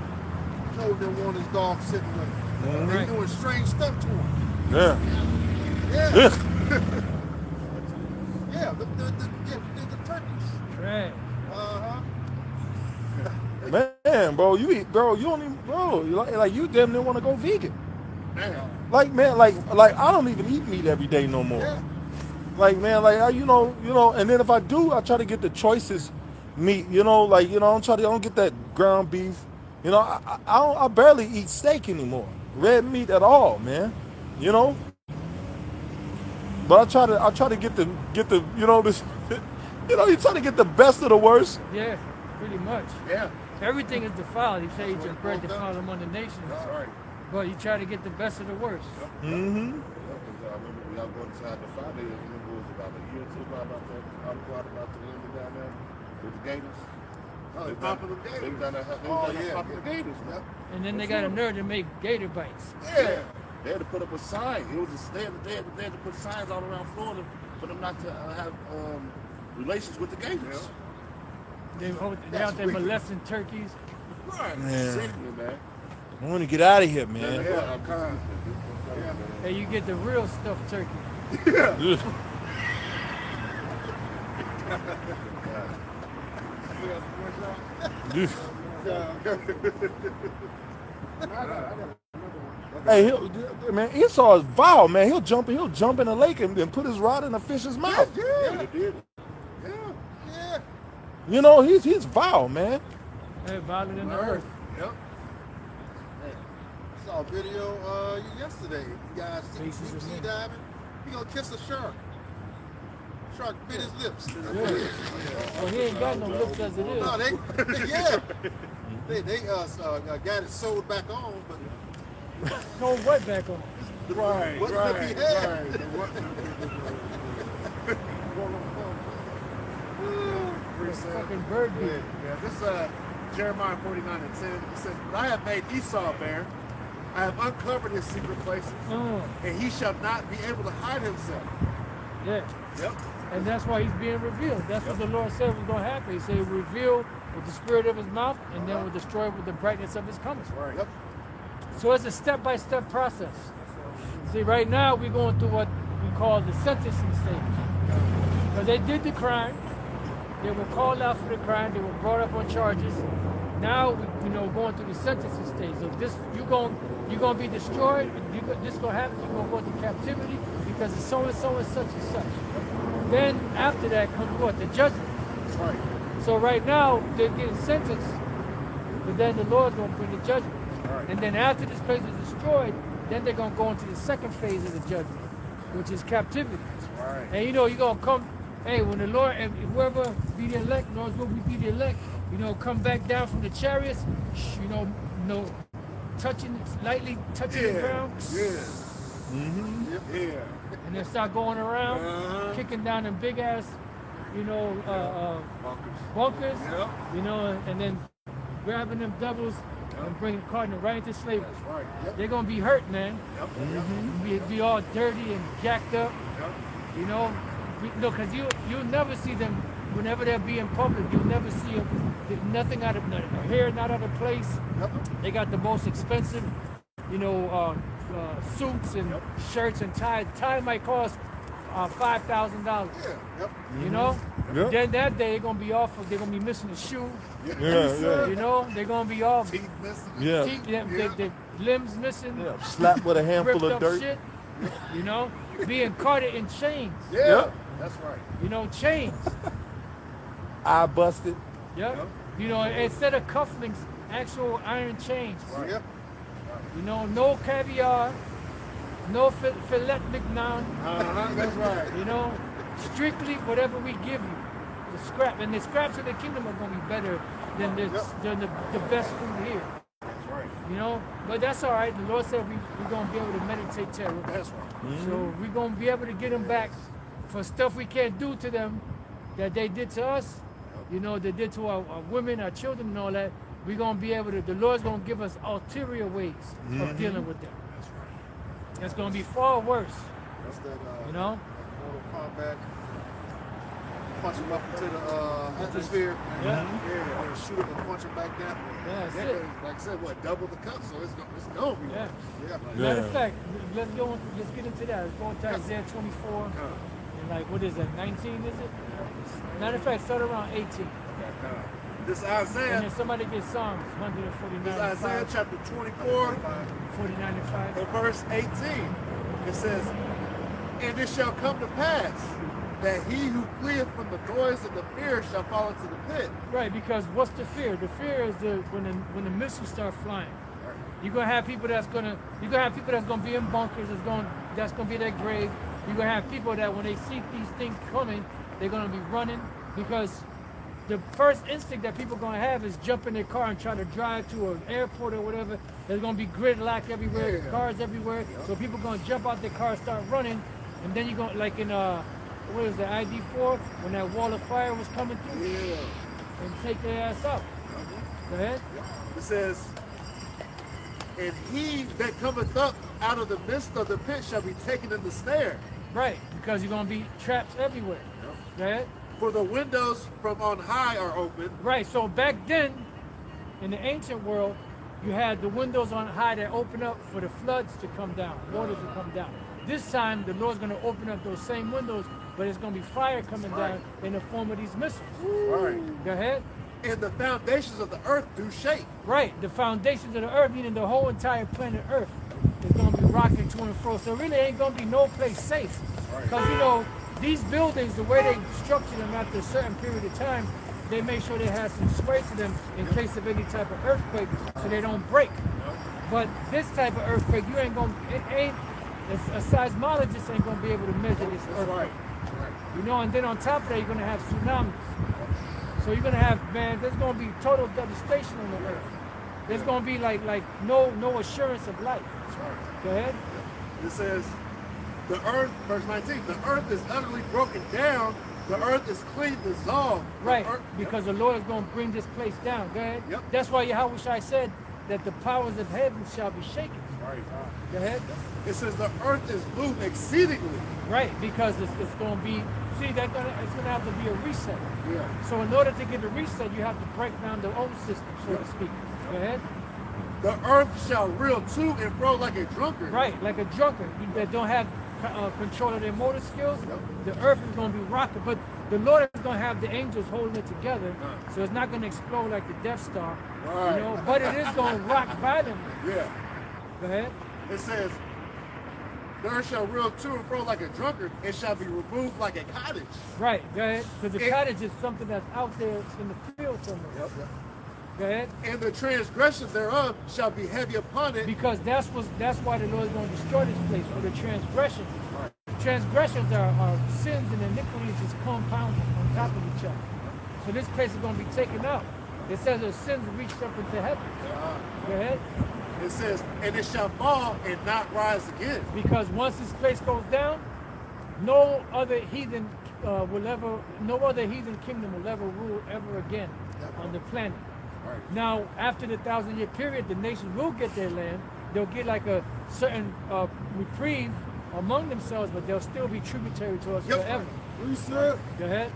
Joe didn't want his dog sitting with him. They're doing strange stuff to him. Yeah. Yeah, the turkeys. Right. Man, bro, you don't even, bro, like you damn near want to go vegan. Man. Like, man, like I don't even eat meat every day no more. Yeah. Like, man, like you know, and then if I do, I try to get the choicest meat. I don't get that ground beef. I barely eat steak anymore, red meat at all, man. But I try to get the this, you try to get the best of the worst. Yeah, pretty much. Yeah. Everything is defiled. He said he just bread defiled among the nations. That's right. But you try to get the best of the worst. I remember when y'all going inside the 5 days, I remember it was about a year or two ago about the limit down there with the gators. Oh, they popping the They gators. were down there popping the gators, man. And then they got a nerve to make gator bites. Yeah. They had to put up a sign. It was just they had to put signs all around Florida for them not to have relations with the gators. They out there molesting turkeys. Right. Man. Sickening, man. I want to get out of here, man. Hey, you get the real stuffed turkey. Ugh. Hey, man, Esau is vile, man. He'll jump in the lake and put his rod in a fish's mouth. Yeah. He's vile, man. They're violent in the earth. Yep. Saw a video yesterday. You guys see Faces deep of sea men. diving? He gonna kiss a shark. Shark bit his lips. Well, he ain't got no lips as it is. No, they got it sewed back on, but Throw what back on? Right. what lip he had? Fucking bird beat. Yeah, this Jeremiah 49:10. It says, "But I have made Esau bare. I have uncovered his secret places, and he shall not be able to hide himself." Yeah. Yep. And that's why he's being revealed. That's what the Lord said was going to happen. He said he'll reveal with the spirit of his mouth and then will destroy with the brightness of his coming. Right. Yep. So it's a step-by-step process. See, right now we're going through what we call the sentencing stage. Because they did the crime. They were called out for the crime. They were brought up on charges. Now, going through the sentencing stage. So you're going to be destroyed. This is going to happen. You're going to go into captivity because it's so and so and such and such. Then after that comes what? The judgment. That's right. So right now they're getting sentenced, but then the Lord's going to bring the judgment. Right. And then after this place is destroyed, then they're going to go into the second phase of the judgment, which is captivity. Right. And you're going to come. Hey, when the Lord, and whoever be the elect, knows what we be the elect, come back down from the chariots, lightly touching the ground. Yeah. Mm-hmm. Yep. Yeah. And then start going around, kicking down them big ass, bunkers, Yep. and then grabbing them devils and bringing cardinal right into slavery. That's right. Yep. They're gonna be hurt, man. Yep. Be all dirty and jacked up, Yep. because you'll never see them whenever they'll be in public. You'll never see them. Nothing out of hair, not out of place. Yep. They got the most expensive, suits and shirts and ties. Tie might cost $5,000. Yeah. Yep. Yeah. Then that day they're gonna be off. They're gonna be missing a shoe. Yeah. They're gonna be off. Teeth missing. Yeah. Their limbs missing. Yeah. Slapped with a handful Ripped of up dirt. shit. Being carted in chains. Yeah. Yep. That's right. Chains. Eye busted. Yep. Instead of cufflinks, actual iron chains. Right. Yep. No caviar, no filet mignon. That's right. Strictly whatever we give you. The scrap. And the scraps of the kingdom are going to be better than the best food here. That's right. But that's all right. The Lord said we're going to be able to meditate terror. That's right. So we're going to be able to get them back for stuff we can't do to them that they did to us. They did to our women, our children, and all that. We're going to be able to, the Lord's going to give us ulterior ways of dealing with them. That's right. It's going to be far worse. That's that. Mortal Kombat. Punch him up into the atmosphere. Yeah. And shoot him and punch him back down. Yeah, that's Yeah, it. like I said, double the cup, so it's gonna be. Yeah. Yeah. Matter of fact, let's get into that. Let's go to Isaiah 24. And what is that, 19, is it? Matter of fact, start around 18. This is And Isaiah. then somebody get Psalms 149. This is Isaiah chapter 24, 49 and 5. and verse 18. It says, "And it shall come to pass that he who fleeth from the noise of the fear shall fall into the pit." Right, because what's the fear? The fear is when the missiles start flying. You're gonna have people that's gonna be in bunkers. That's gonna be their grave. You're gonna have people that when they see these things coming, they're gonna be running, because the first instinct that people are gonna have is jump in their car and try to drive to an airport or whatever. There's gonna be gridlock everywhere, cars everywhere. So people are gonna jump out their car, start running, and then you're gonna, like in what is that, ID4, when that wall of fire was coming through, and take their ass out. Go ahead. It says, "And he that cometh up out of the midst of the pit shall be taken in the snare. Right, because you're gonna be traps everywhere. Go ahead. For the windows from on high are open." Right, so back then, in the ancient world, you had the windows on high that open up for the floods to come down, waters to come down. This time, the Lord's going to open up those same windows, but it's going to be fire coming down in the form of these missiles. Right. Go ahead. "And the foundations of the earth do shake." Right, the foundations of the earth, meaning the whole entire planet Earth, is going to be rocking to and fro. So really ain't going to be no place safe. Because, these buildings, the way they structure them after a certain period of time, they make sure they have some sway to them in case of any type of earthquake so they don't break. But this type of earthquake, you ain't going to, a seismologist ain't going to be able to measure this earthquake. And then on top of that, you're going to have tsunamis. So you're going to have, there's going to be total devastation on the earth. There's going to be like no assurance of life. Go ahead. It says, "The earth," verse 19, "the earth is utterly broken down, the earth is clean dissolved." Right, because the Lord is going to bring this place down. Go ahead. That's why Yahweh Shai said that the powers of heaven shall be shaken. Right. Go ahead. It says the earth is moved exceedingly. Right, because it's going to be, see, it's going to have to be a reset. Yeah. So in order to get a reset, you have to break down the old system, so to speak. Go ahead. The earth shall reel to and fro like a drunkard. Right, like a drunkard that don't have control of their motor skills. The earth is going to be rocking, but the Lord is going to have the angels holding it together, so it's not going to explode like the Death Star, Right. you know. But it is going to rock violently. Yeah. Go ahead. It says, the earth shall reel to and fro like a drunkard, and shall be removed like a cottage. Right, go ahead. Because the It- cottage is something that's out there in the field somewhere. Yep. Go ahead. And the transgressions thereof shall be heavy upon it. Because that's why the Lord is going to destroy this place for the transgressions. Transgressions are sins and iniquities just compounded on top of each other. So this place is going to be taken out. It says the sins reached up into heaven. Go ahead. It says, and it shall fall and not rise again. Because once this place goes down, no other heathen no other heathen kingdom will ever rule ever again on the planet. Right. Now, after the 1,000-year period, the nations will get their land. They'll get like a certain reprieve among themselves, but they'll still be tributary to us Yep. forever. Reset. Go ahead.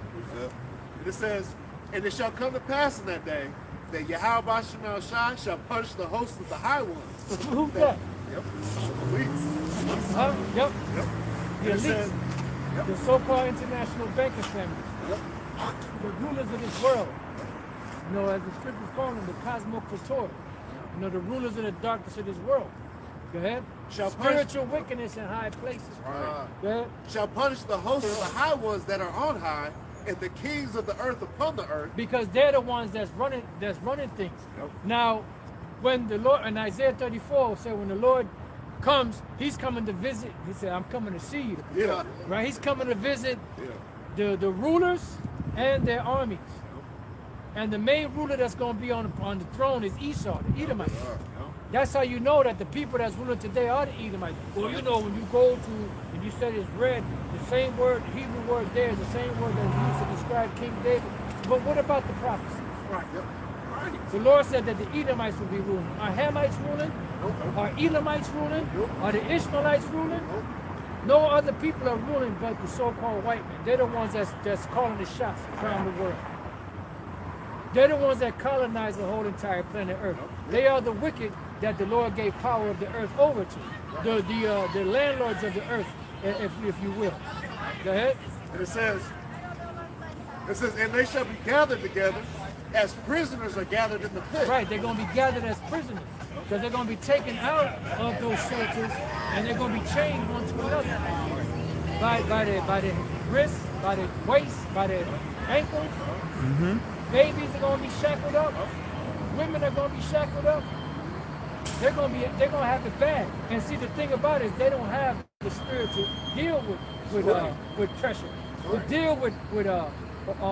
And it says, and it shall come to pass in that day that Yahweh Shema Shai shall punish the host of the high ones. Who's that? Yep. Elites. Huh? Yep. Yep. The It says, elites, the so-called international banking family, yep. the rulers of this world. You know, as the scriptures call them, the cosmocrator. You know, the rulers of the darkness of this world. Go ahead. Shall punish, Spiritual wickedness in high places. right. Go ahead. Shall punish the host of the high ones that are on high, and the kings of the earth upon the earth. Because they're the ones that's running things. Yep. Now, when the Lord in Isaiah 34 said, when the Lord comes, he's coming to visit. He said, I'm coming to see you. Yeah. Right? He's coming to visit Yeah. the rulers and their armies. And the main ruler that's going to be on the throne is Esau, the Edomites. That's how you know that the people that's ruling today are the Edomites. Well, you know, when you go to, and you said it's red, the same word, the Hebrew word there is the same word that was used to describe King David. But what about the prophecy? Right. Yep. The Lord said that the Edomites will be ruling. Are Hamites ruling? Are Elamites ruling? Are the Ishmaelites ruling? No other people are ruling but the so-called white men. They're the ones that's calling the shots around the world. They're the ones that colonize the whole entire planet Earth. They are the wicked that the Lord gave power of the earth over to. The landlords of the earth, if you will. Go ahead. And it says, and they shall be gathered together as prisoners are gathered in the pit. Right, they're going to be gathered as prisoners. Because they're going to be taken out of those shelters and they're going to be chained one to another. By the wrists, by the waist, by the ankles. Babies are going to be shackled up. Women are going to be shackled up. They're going to have it bad. And see, the thing about it is they don't have the spirit to deal with pressure, to deal with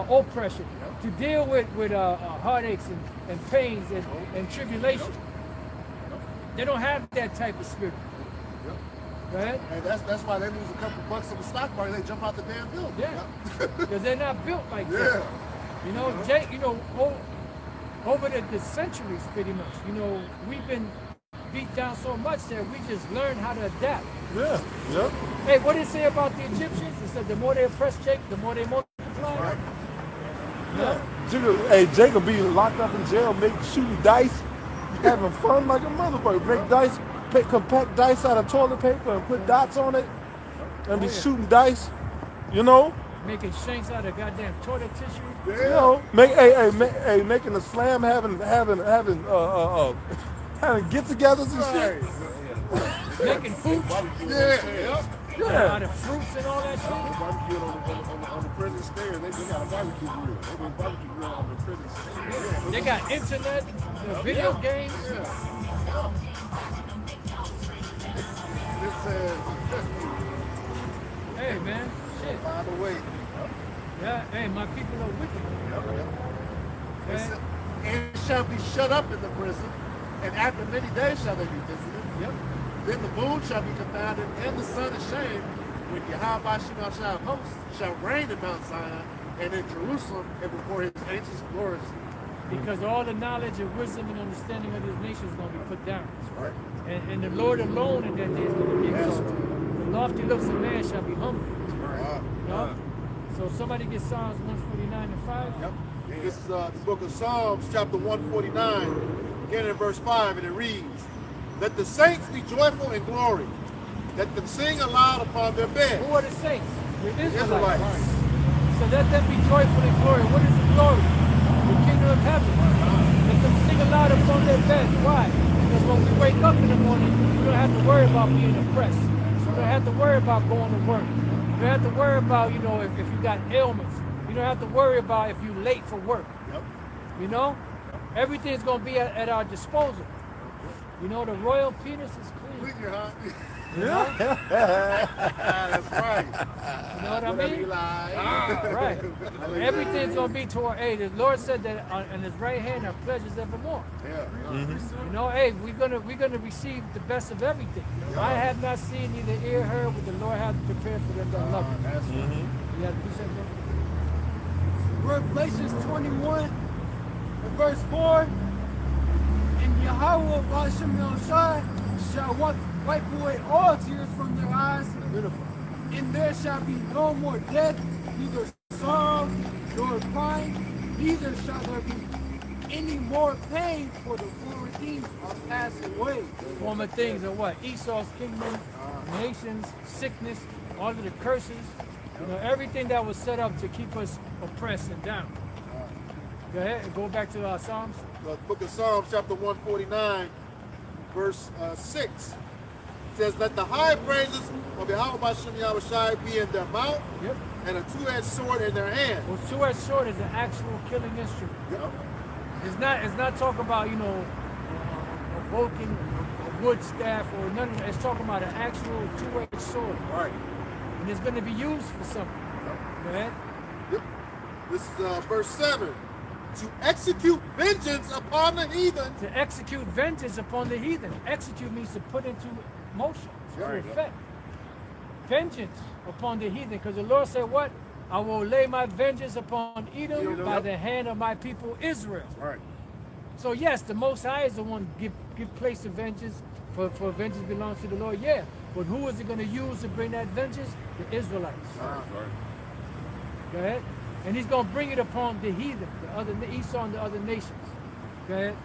oppression, to deal with heartaches and pains and tribulation. They don't have that type of spirit. Right? And that's why they lose a couple bucks on the stock market. They jump out the damn building. Yeah, because they're not built like Yeah. that. You know, Jake. You know, over the centuries, pretty much. You know, we've been beat down so much that we just learned how to adapt. Yeah. Yep. Hey, what did it say about the Egyptians? It said the more they oppress Jake, the more they multiply. Right. Hey, Jacob be locked up in jail, shooting dice, having fun like a motherfucker. Make dice, compact dice out of toilet paper and put dots on it, and be shooting dice. You know, Making shanks out of goddamn toilet tissue. you know, making a slam, having get-togethers and shit. Making food Yeah. out of fruits and all that shit. Barbecue on the prison stairs. They got a barbecue grill. They got a barbecue grill on the prison stairs. They got internet, video games. It says, Hey, man, shit. by the way, Yeah, hey, my people are wicked. it Man. said, and shall be shut up in the prison, and after many days shall they be visited. Yep. Then the moon shall be confounded, and the sun ashamed, when Yahweh Shema Shai of hosts shall reign in Mount Zion, and in Jerusalem, and before his ancient glories Because all the knowledge and wisdom and understanding of this nation is going to be put down. Right. And the Lord alone in that day is going to be exalted. The lofty looks of man shall be humble. You know? So somebody get Psalms 149 and 5. Yep. This is the book of Psalms, chapter 149, beginning in verse 5, and it reads, "Let the saints be joyful in glory. Let them sing aloud upon their bed." Who are the saints? The Israelites. Israelites. So let them be joyful in glory. What is the glory? The kingdom of heaven. Let them sing aloud upon their bed. Why? Because when we wake up in the morning, we don't have to worry about being oppressed. We don't have to worry about going to work. You don't have to worry about, if you got ailments. You don't have to worry about if you're late for work. Yep. You know? Everything's going to be at our disposal. You know, the royal penis is clean. Clean, huh? You know? That's right. You know what I Whatever mean? you like. Right. Everything's gonna be toward. Hey, the Lord said that on His right hand are pleasures evermore. Yeah. You know, hey, we're gonna receive the best of everything. I have not seen, neither ear heard what the Lord has prepared for them that love Him. That's right. You have to do something. Revelations 21 and verse 4. And Yahweh Bashem Shai shall wipe away all tears from their eyes. Beautiful. And there shall be no more death, neither sorrow nor crying, neither shall there be any more pain, for the former things are passed away. Former things are what? Esau's kingdom, nations, sickness, all of the curses. You know, everything that was set up to keep us oppressed and down. Go ahead and go back to Psalms. The book of Psalms, chapter 149, verse 6. Says, "Let the high praises of Yahweh Bashem Yahushai be in their mouth, Yep. and a two-edged sword in their hand." Well, two-edged sword is an actual killing instrument. Yep. It's not talking about, a Vulcan, a wood staff, or none of that. It's talking about an actual two-edged sword. Right. And it's going to be used for something. Go ahead. Yep. This is verse 7. "To execute vengeance upon the heathen." To execute vengeance upon the heathen. Execute means to put into motion, to Right. effect. Vengeance upon the heathen. Because the Lord said what? I will lay my vengeance upon Edom by the hand of my people Israel. Right. So yes, the Most High is the one give place to vengeance, for vengeance belongs to the Lord. Yeah, but who is it going to use to bring that vengeance? The Israelites. Go ahead. And He's going to bring it upon the heathen, the Esau and the other nations. Go ahead.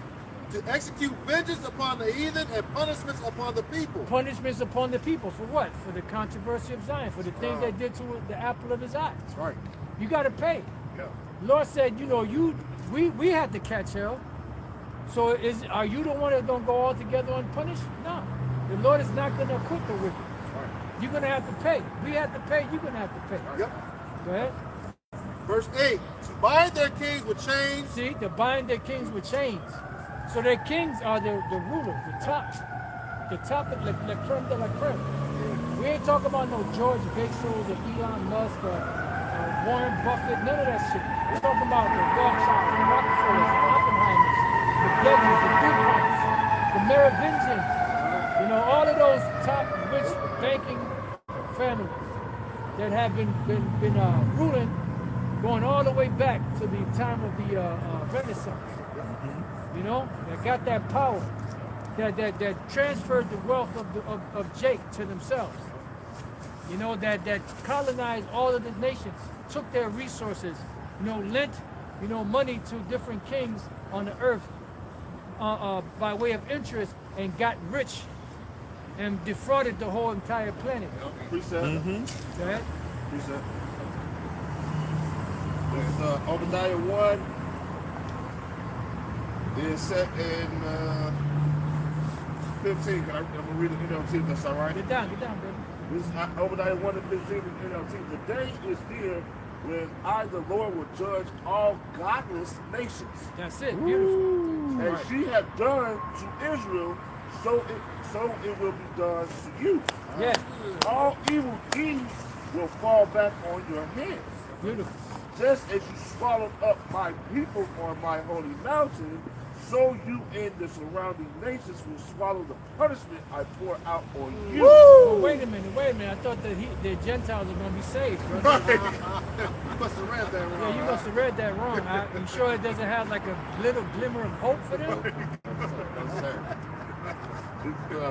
"To execute vengeance upon the heathen and punishments upon the people." Punishments upon the people for what? For the controversy of Zion, for the things they did to the apple of His eye. That's right. You got to pay. Yeah. Lord said, we had to catch hell. So are you the one that's going to go all together unpunished? No. The Lord is not going to acquit the wicked. Right. You're going to have to pay. We have to pay. You're going to have to pay. Yep. Go ahead. Verse 8. "To bind their kings with chains." See, to bind their kings with chains. So their kings are the rulers, the top of the creme de la creme. We ain't talking about no George Bezos or Elon Musk or Warren Buffett, none of that shit. We're talking about the Rothschilds, the Rockefellers, the Oppenheimers, the Geddes, the DuPonts, the Merovingians. All of those top rich banking families that have been ruling, going all the way back to the time of the Renaissance. That got that power, that transferred the wealth of Jake to themselves. That colonized all of the nations, took their resources, lent, money to different kings on the earth by way of interest, and got rich and defrauded the whole entire planet. Precept. Go ahead. Precept. There's Obadiah 1. It's set in 15. I'm going to read the NLT if that's all right. Get down, baby. This is Obadiah 1 and 15 in NLT. "The day is near when I, the Lord, will judge all godless nations. That's it. Beautiful. As she had done to Israel, so it will be done to you. Yeah. All evil deeds will fall back on your heads. Beautiful. Just as you swallowed up my people on my holy mountain, so you and the surrounding nations will swallow the punishment I pour out on you. Well, wait a minute. I thought that the Gentiles are going to be saved, brother. You must have read that wrong. Yeah, you must have read that wrong. I'm sure it doesn't have like a little glimmer of hope for them.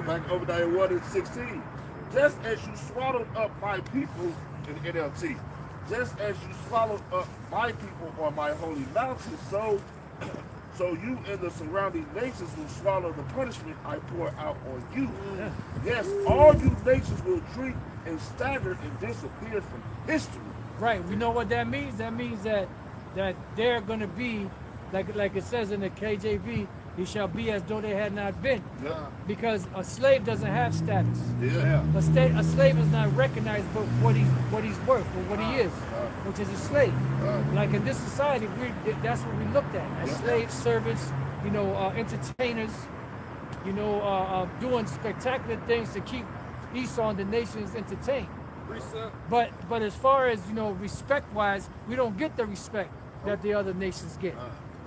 Back Obadiah 1 and 16. Just as you swallowed up my people in NLT, just as you swallowed up my people on my holy mountain, so you and the surrounding nations will swallow the punishment I pour out on you. Yeah. Yes, all you nations will drink and stagger and disappear from history. Right. We know what that means. That means that they're going to be, like it says in the KJV, he shall be as though they had not been. Yeah. Because a slave doesn't have status. Yeah. A slave is not recognized for what he's worth, or what he is, which is a slave. Like in this society, that's what we looked at as slaves, servants, entertainers, doing spectacular things to keep Esau and the nations entertained. But as far as respect-wise, we don't get the respect that the other nations get.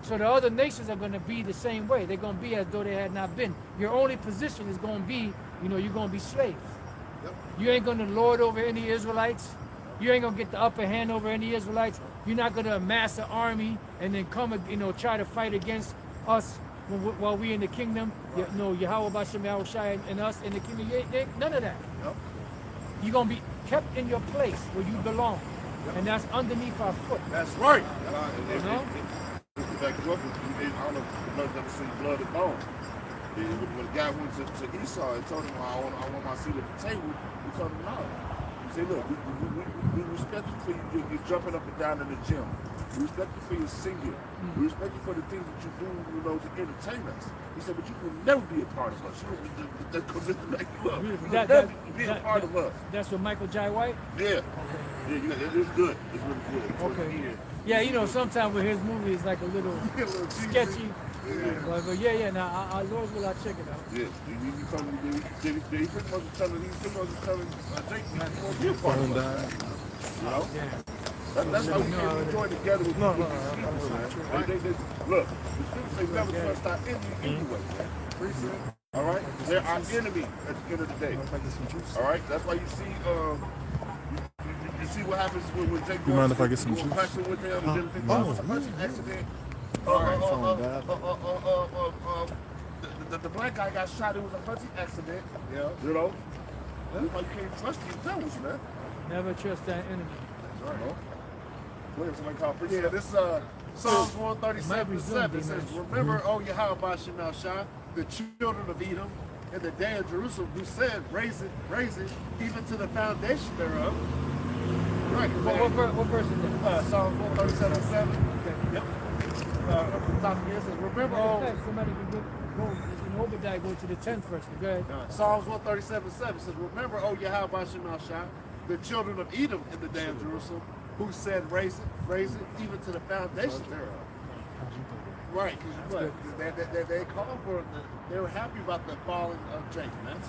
So the other nations are going to be the same way. They're going to be as though they had not been. Your only position is going to be, you're going to be slaves. Yep. You ain't going to lord over any Israelites. You ain't going to get the upper hand over any Israelites. You're not going to amass an army and then come, try to fight against us while we in the kingdom. Yahweh Bashem Yahushai and us in the kingdom. None of that. Yep. You're going to be kept in your place where you belong. Yep. And that's underneath our foot. That's right. You know? Back to what I don't know if the never seen blood and bone. When the guy went to Esau and told him, I want my seat at the table, he told him no. He said, look, we respect you for you jumping up and down in the gym. We respect you for your singing. We respect you for the things that you do, to entertain us. He said, but you will never be a part of us. You will never be a part of us. That's what Michael Jai White? Yeah. Yeah, it's good. It's really good. It's Okay. really good. Yeah, sometimes with his movie it's like a little sketchy. But yeah. Now, our Lord's will I check it out. Yeah, he told me he pretty much telling Jake he won't be a part of us. Yeah. That's how we can join together with people, man. Look, the scriptures say never trust our enemy anyway. All right? They're our enemy at the end of the day. All right? That's why you see you see what happens when Jake You mind if I get some juice? With them, and then accident. The black guy got shot. It was a hunting accident. Yeah. That's why you can't trust these devils, man. Never trust that enemy. That's right. Wait, somebody call Yeah, this Psalms 137:7. It says, "Remember, O Yahweh Bashem Shai, the children of Edom, in the day of Jerusalem, who said, raise it, even to the foundation thereof." Right. What verse is that? Psalms 137:7. Okay. Yep. Up the top here it says, "Remember, O." Somebody can go in Obadiah, go to the 10th verse. Go ahead. Psalms 137:7 says, "Remember, O Yahweh Bashem Shai, the children of Edom in the day of Jerusalem, who said, raise it, even to the foundation thereof." Right, because they called for, they were happy about the falling of Jacob, man.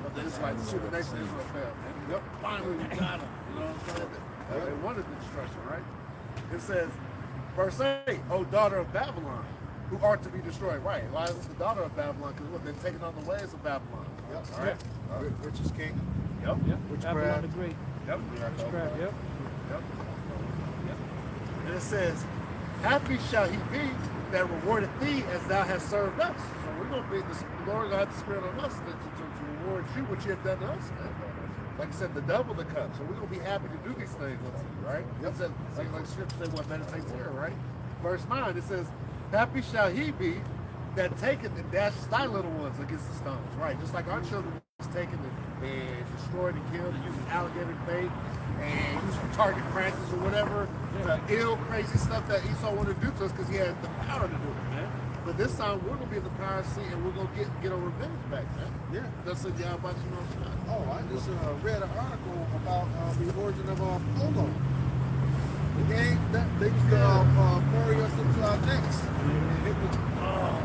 But the Israelites, the nation of Israel fell. And finally we got them. You know what I'm saying? They wanted the destruction, right? It says, verse 8, "O daughter of Babylon, who art to be destroyed." Right. Why is it the daughter of Babylon? Because what, they're taking on the ways of Babylon. Yep. All right. Richest king. Yep. Babylon the Great. Yep. Witchcraft, yep. And it says, "Happy shall he be that rewardeth thee as thou hast served us." So we're going to be, the Lord God the Spirit on us to reward you what you have done to us, man. Like I said, the double the cup. So we're going to be happy to do these things unto you, right? It says, like Scripture says, what meditates here, right? Verse 9, it says, "Happy shall he be that taketh and dashes thy little ones against the stones," right? Just like our children was taken and destroyed and killed and using alligator bait and using target practice or whatever, ill, crazy stuff that Esau wanted to do to us because he had the power to do it, man. But this time we're going to be in the power seat and we're going to get our revenge back, man. Yeah. That's what y'all about Oh, I just read an article about the origin of polo. The game that they used to bury us into our necks.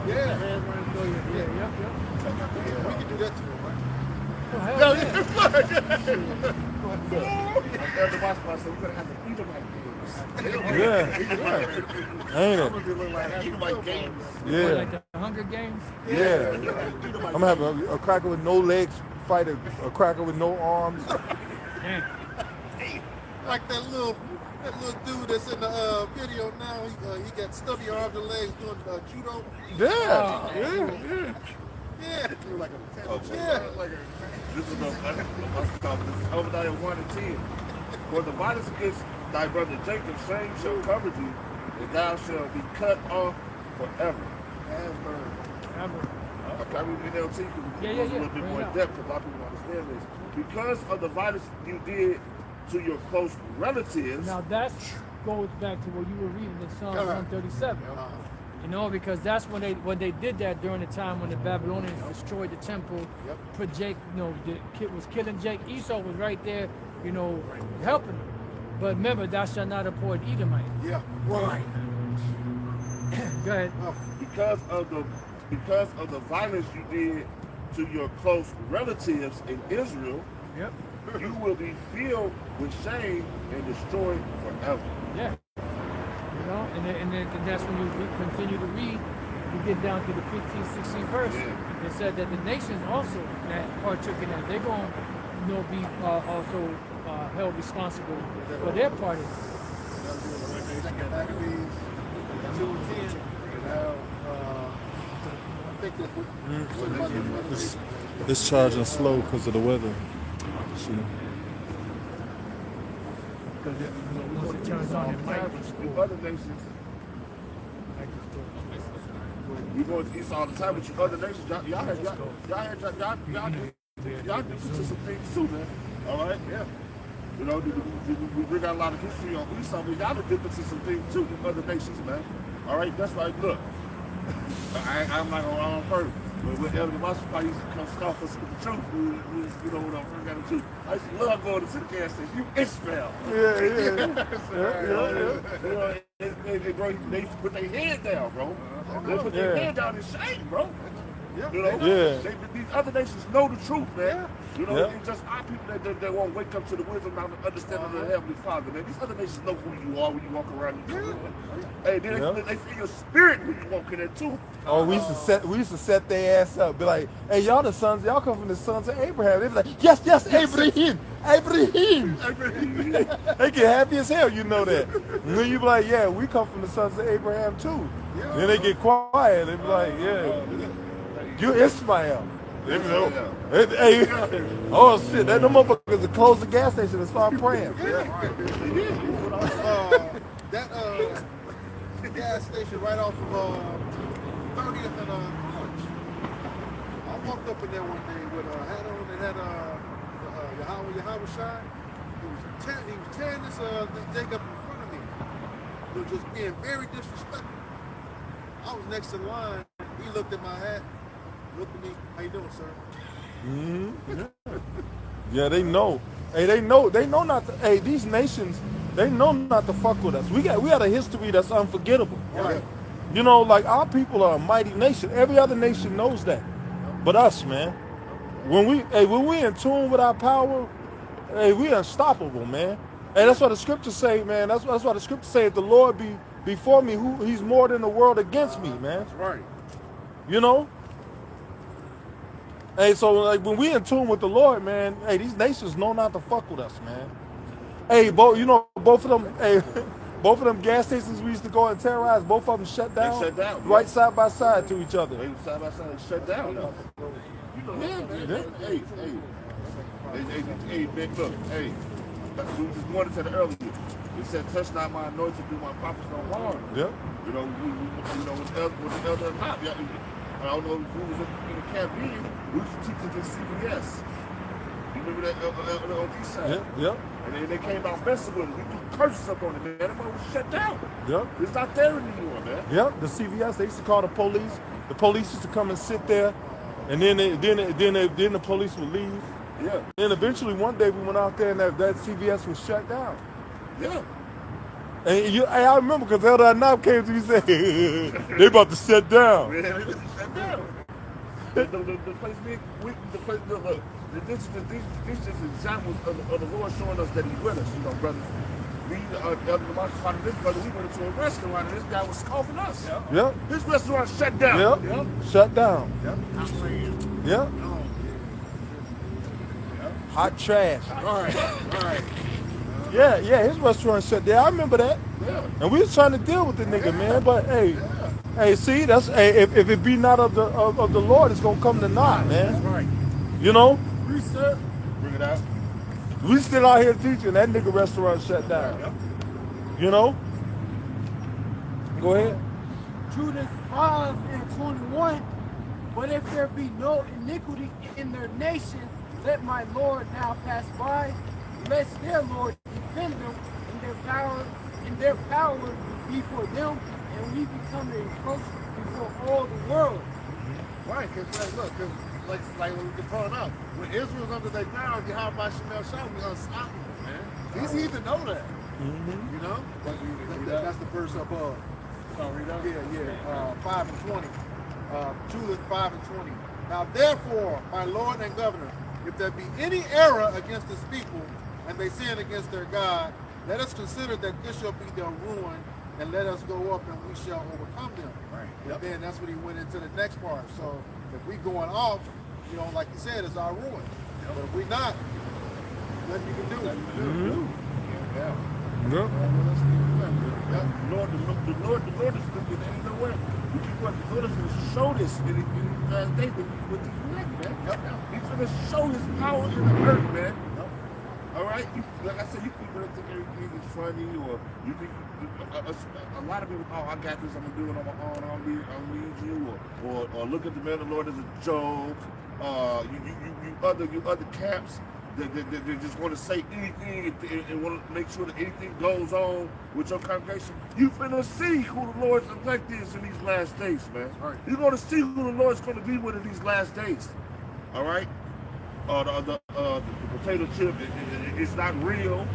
Yeah. We can do that to them, right? Well, hell yeah. I'm glad to watch myself. We're going to have to eat them like Yeah. Ain't it? He like games. Yeah. Like the Hunger Games. Yeah. I'm gonna have a cracker with no legs fight a cracker with no arms. Damn. Like that little dude that's in the video now. He got stubby arms and legs doing judo. Yeah. Yeah. Like a Yeah. This is Obadiah 1 and 10. For the violence against thy brother Jacob, shame shall cover thee, and thou shalt be cut off forever. Okay, I read NLT because it goes a little bit more in depth because a lot of people don't understand this. Because of the violence you did to your close relatives. Now that goes back to what you were reading in Psalm 137. You know, because that's when they did that during the time when the Babylonians destroyed the temple. Project, you know, the kid was killing Jake. Esau was right there, you know, helping him. But remember, thou shalt not abhor Edomite. Yeah. Right. Go ahead. Because of the violence you did to your close relatives in Israel, Yep. you will be filled with shame and destroyed forever. Yeah. You know, and then that's when you continue to read, you get down to the 15th, 16th verse. It said that the nations also that partook in that, they're going to, you know, be also held responsible for their part of it. Second Maccabees 2:10. I think that's what It's charging slow because of the weather. See? Because once it turns on, it might be The school. other nations, we go to East all the time, but you other nations, y'all do some things too, man. All right, yeah. You know, we bring out a lot of history on Esau, but y'all done dipped into some things too with other nations, man. All right, that's why, look, I'm not gonna on purpose. But whenever the Muslim party used to come scoff us with the truth, you know what I'm bringing out the truth. I used to love going to the gas station. You Ishmael. Yeah. They used to put their head down, bro. They put their head down in shame, bro. You know? These other nations know the truth, man. You know, it's just our people that won't wake up to the wisdom and understanding of the Heavenly Father, man. These other nations know who you are when you walk around. Hey, they feel your spirit when you walk in there too. Oh, we used to set their ass up. Be like, hey, y'all the sons, y'all come from the sons of Abraham. They be like, yes, Abraham. They get happy as hell, you know that. And then you be like, yeah, we come from the sons of Abraham too. Then they get quiet. They be like, yeah, you Ishmael. They be like, hey, oh shit, them motherfuckers to close the gas station and start praying. That gas station right off of 30th and College. I walked up in there one day with a hat on and had Yahweh Shai. He was tearing this Jacob in front of me. He was just being very disrespectful. I was next in line. He looked at my hat, looked at me. How you doing, sir? Yeah, they know. Hey, they know not to. Hey, these nations, they know not to fuck with us. We had a history that's unforgettable. Right. You know, like our people are a mighty nation. Every other nation knows that, but us, man. When we in tune with our power, hey, we unstoppable, man. Hey, that's what the scriptures say, man. That's why the scriptures say, if the Lord be before me, he's more than the world against me, man. That's right. You know? Hey, so like when we in tune with the Lord, man, hey, these nations know not to fuck with us, man. Hey, both of them gas stations we used to go and terrorize, both of them shut down. They shut down, right side by side to each other. They side by side shut down now. You know, man. Hey, man, look, hey. We just wanted to the earlier. It said, touch not my anointed, do my prophets no harm. Yep. You know, with the elder not. I don't know who was in the campaign. We used to teach it at CBS. You remember that on these sides? Yep. And then they came out messing with it. We threw curses up on it, man. That was shut down. Yep. It's not there anymore, man. Yep. The CVS, they used to call the police. The police used to come and sit there, and then the police would leave. Yeah. And eventually one day we went out there and that CVS was shut down. Yeah. And I remember because Elder Knob came to me and said, they about to shut down. Man, they shut down. The place look, this is examples of the Lord showing us that He's with us, you know, brothers. Me, Elder Lamar's father, this brother, we went into a restaurant and this guy was scoffing us. Yep. His restaurant shut down. Yep. Shut down. I'm saying, Yep. no. Hot trash. All right. Yeah, his restaurant shut down. I remember that. Yeah. And we was trying to deal with the nigga, man. But hey, see, that's if it be not of the Lord, it's gonna come to naught, man. That's right. You know, Research. Bring it out. we still out here teaching. That nigga restaurant shut down. Yep. You know. Go ahead. Judas 5:21. But if there be no iniquity in their nation, let my Lord now pass by, lest their Lord defend them, and their power be for them, and we become a reproach before all the world. Right, because look, like what we been calling out, when Israel's under their ground, Yahweh Shemel Shah, we unstoppable, man. He's need to know that. You know? That's the verse above. Read out. Yeah. 5:20. Judas 5:20. Now therefore, my Lord and Governor, if there be any error against this people, and they sin against their God, let us consider that this shall be their ruin, and let us go up and we shall overcome them. Right. And then that's when he went into the next part. So if we going off, you know, like you said, it's our ruin. But if we not, nothing you can do. Yeah. Lord is looking at nowhere. You keep what the Lord is going to show this in the last day with the elect, man. He's going to show his power in the earth, man. All right? Like I said, you people that think everything is funny, or you think a lot of people, oh, I got this, I'm going to do it on my own, I don't need you, or look at the man of the Lord as a joke. You other camps, they just want to say anything and want to make sure that anything goes on with your congregation. You finna see who the Lord's elect is in these last days, man. Right. You're gonna see who the Lord's gonna be with in these last days. All right. The potato chip it's not real.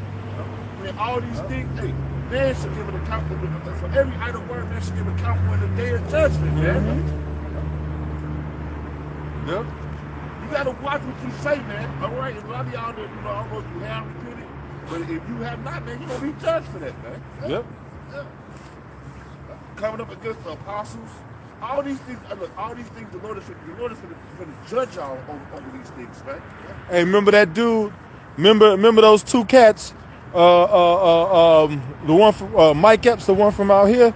I mean, all these things. Hey, man should give an account for every idle word. Man should give an account for in the day of judgment, man. Yep. You gotta watch what you say, man. All right, and a lot of y'all, I don't know if you have repented, but if you have not, man, you're gonna be judged for that, man. Yep. Yeah. Coming up against the apostles, all these things. Look, all these things. The Lord is going to judge y'all over these things, man. Hey, remember that dude? Remember those two cats? The one from Mike Epps, the one from out here,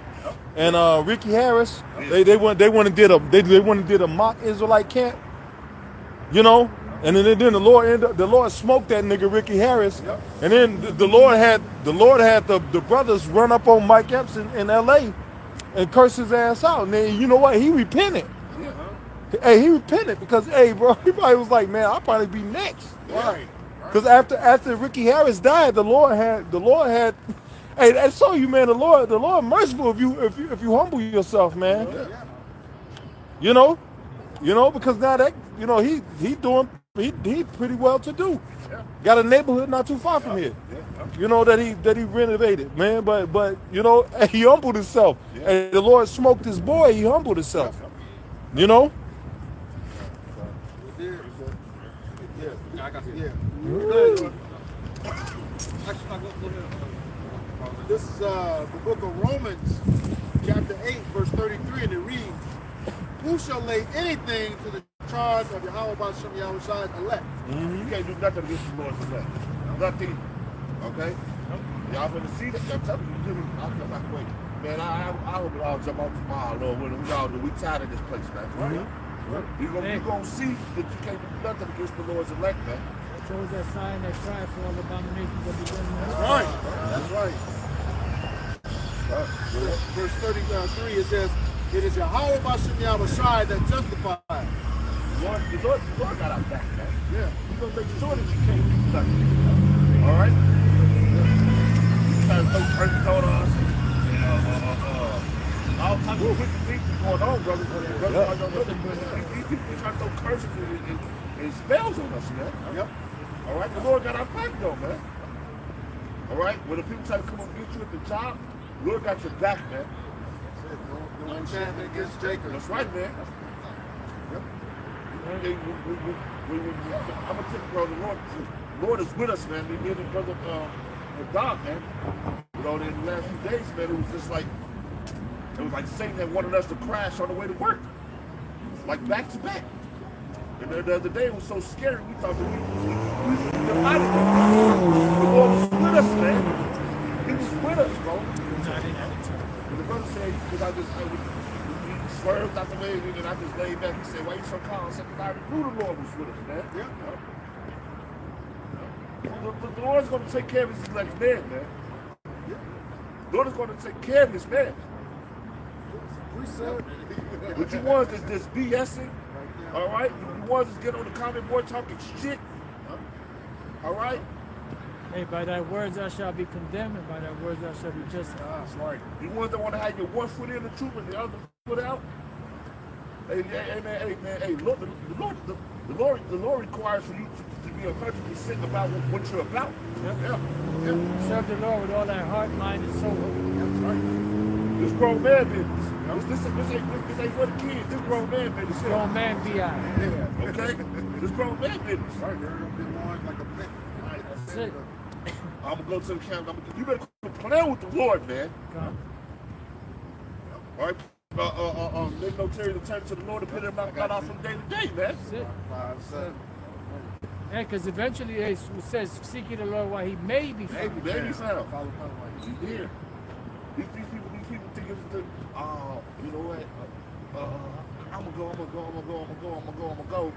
and Ricky Harris. They went and did a mock Israelite camp. You know, and then the Lord smoked that nigga Ricky Harris, and then the Lord had the brothers run up on Mike Epps in L.A. and curse his ass out. And then you know what? He repented. Hey, he repented because bro, he probably was like, man, I'll probably be next. Right. Because after Ricky Harris died, the Lord had. Hey, that's so you, man. The Lord merciful if you humble yourself, man. You know, because now that he pretty well to do. Got a neighborhood not too far from here. You know that he renovated, man. But you know, he humbled himself. And the Lord smoked his boy. He humbled himself. You know. I got you. This is the book of Romans, chapter 8, verse 33, and it reads, who shall lay anything to the charge of Yahweh Bashem Yahweh's elect? You can't do nothing against the Lord's elect. Nothing. Okay? Y'all gonna see that? I'm telling you, I'll come back away. Man, I hope we all jump off tomorrow, Lord. We all do. We tired of this place, man. Right? You're gonna see that you can't do nothing against the Lord's elect, man. So is that sign that cry for all abominations of the That's right. That's right. Verse 33, it says, it is Yahweh Bashem Yahweh that justifies. The Lord got our back, man. Yeah. He's gonna make sure that you can't do nothing. All right? You try to throw curses on us. All types of wicked things going on, brothers. You try to throw curses and spells on us, man. Yep. All right? The Lord got our back, though, man. All right? When the people try to come and get you at the job, the Lord got your back, man. No enchantment against Jacob. That's right, man. Yep. I'm gonna tell you, bro, the Lord is with us, man. Me and the brother of God, man. You know, in the last few days, man, it was just like, it was like Satan that wanted us to crash on the way to work. Like back to back. And the other day it was so scary, we thought that we divided. The Lord was with us, man. He was with us, bro. And the brother said, because I swerved out the way, and I just laid back. He said, why you so calm? I said, because I knew the Lord was with us, man. Yeah. The Lord's going to take care of his elect man, man. The Lord is going to take care of his man. But you ones that's just BSing, all right? You ones that's get on the comment board talking shit, all right? Hey, by thy words thou shalt be condemned, and by thy words thou shalt be justified. That's right. You ones that want to have your one foot in the truth and the other foot out. Hey, look, the Lord requires for you to be 100% about what you're about. Yep. Serve the Lord with all thy heart, mind, and soul. That's right. This grown man business. This ain't for the kids. This grown man business. Grown man be I. Yeah. Okay? This grown man business. Right, they're gonna be more like a bit. That's it. I'm gonna go to the camp. You better quit playing with the Lord, man. Come. All right. Make no Terry to turn to the Lord and put him out from day to day, man. That's it. 5, 7. Yeah, because eventually it says, seek ye the Lord while he may be found. Maybe sound. Follow my way. You here. These people think it's the, you know what? I'm gonna go.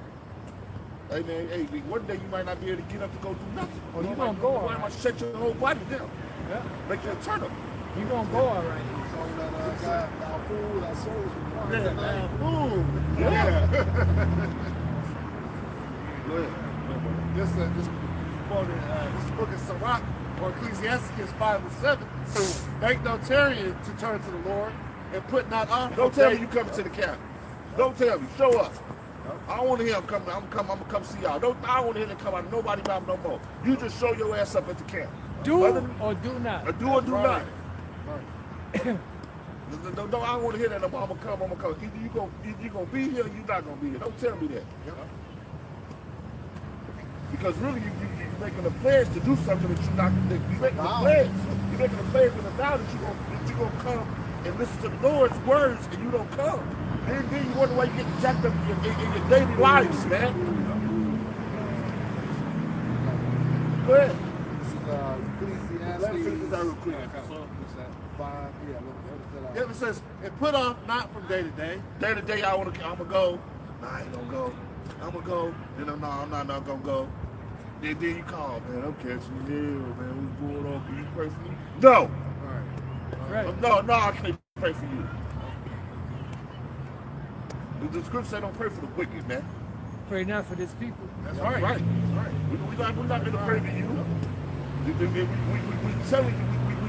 Hey man, hey, one day you might not be able to get up to go do nothing. Oh, you gonna go, all I right. might shut your whole body down. Yeah. Make you a turnip. You gonna go all right. So that guy, our food, our souls, Yeah, man. Boom. Yeah. Go ahead. This quoted, this book is Sirach, or Ecclesiastes 5:7. Make no tarrying to turn to the Lord, and put not off. Don't tell me you coming to the camp. Don't tell me. Show up. I don't want to hear him coming. I'm gonna come see y'all. I don't want to hear him come out. Nobody mouth no more. You just show your ass up at the camp. Do or do not. Or do or do not. Right. No, I don't want to hear that. I'm gonna come. Either you gonna be here or you not gonna be here. Don't tell me that. Because really, you're making a pledge to do something that you're not. You're making a pledge. You're making a pledge with a vow that you're gonna come and listen to the Lord's words, and you don't come. Then you wonder why you get jacked up in your daily lives, man. Go ahead. This is Ecclesiastes. Let me finish this out real quick. 5, yeah, it says, and put off not from day to day. Day to day, I'm gonna go. Nah, I ain't gonna go. I'm gonna go. Then I'm not gonna go. Then you call, man. I'm catching the hell, man. What's going on? Can you pray for me? No. Right. No, I can't pray for you. The scripture say don't pray for the wicked, man. Pray not for this people. That's right. Right. We're not gonna pray for you. We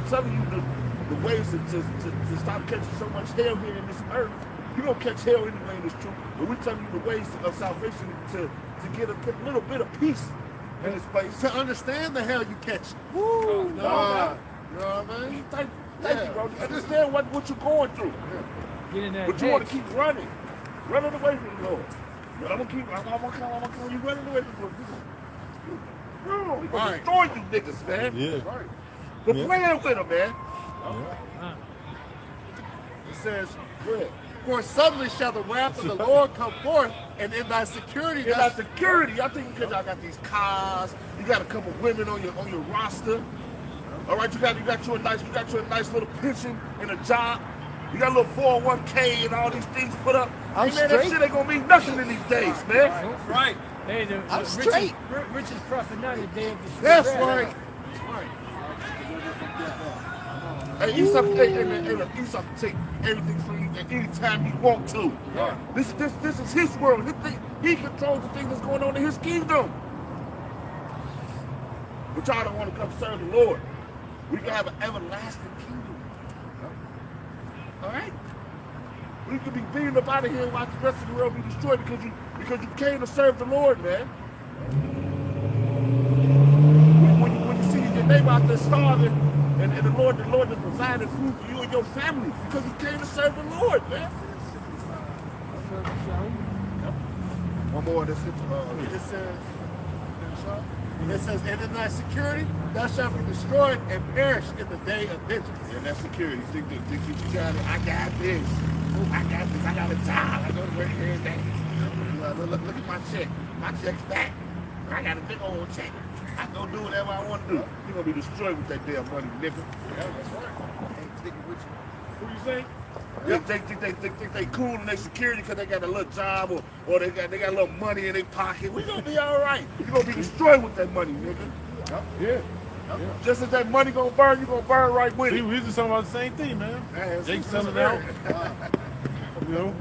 telling you the ways to stop catching so much hell here in this earth. You don't catch hell anyway in this truth, but we're telling you the ways of salvation to get a little bit of peace in this place. To understand the hell you catch. Woo! You know what I mean? Thank you, bro. Understand what you're going through. Get in that But you want to hedge. keep running away from the Lord. I'm gonna come. You running away from the Lord. Bro, he's gonna destroy you niggas, man. Yeah. But playing with him, man. It says, Go ahead. for suddenly shall the wrath of the Lord come forth, and in thy security. You got security. I think because y'all got these cars, you got a couple women on your roster. All right, you got you a nice little pension and a job. You got a little 401k and all these things put up. I'm Hey, man, that straight. shit ain't gonna mean nothing in these days, man. That's right. Hey, the I'm richest, straight. richest prophet not the day of the That's Shabbat. right. Hey, Esau can take everything from you at any time he want to. Yeah. This is his world. He controls the things that's going on in his kingdom. But y'all don't want to come serve the Lord. We can have an everlasting kingdom. All right? We could be beaten up out of here and watch the rest of the world be destroyed because you came to serve the Lord, man. When you see your neighbor out there starving, and the Lord has provided food for you and your family because you came to serve the Lord, man. One more. This is, it says, It says, and in thy security, thou shalt be destroyed and perish in the day of vengeance. And that's security. You think you got it? I got this. I got this. I got a job. I go to work every day. Look at my check. My check's back. I got a big old check. I go do whatever I want to do. You're going to be destroyed with that damn money, nigga. Yeah, that's right. Ain't sticking with you. Who you say? They think they cool in their security because they got a little job or they got a little money in their pocket. We gonna be all right. You gonna be destroyed with that money, nigga. Yeah. Just as that money gonna burn, you gonna burn right with We it. was just talking about the same thing, man. Man, Jake selling out. You know?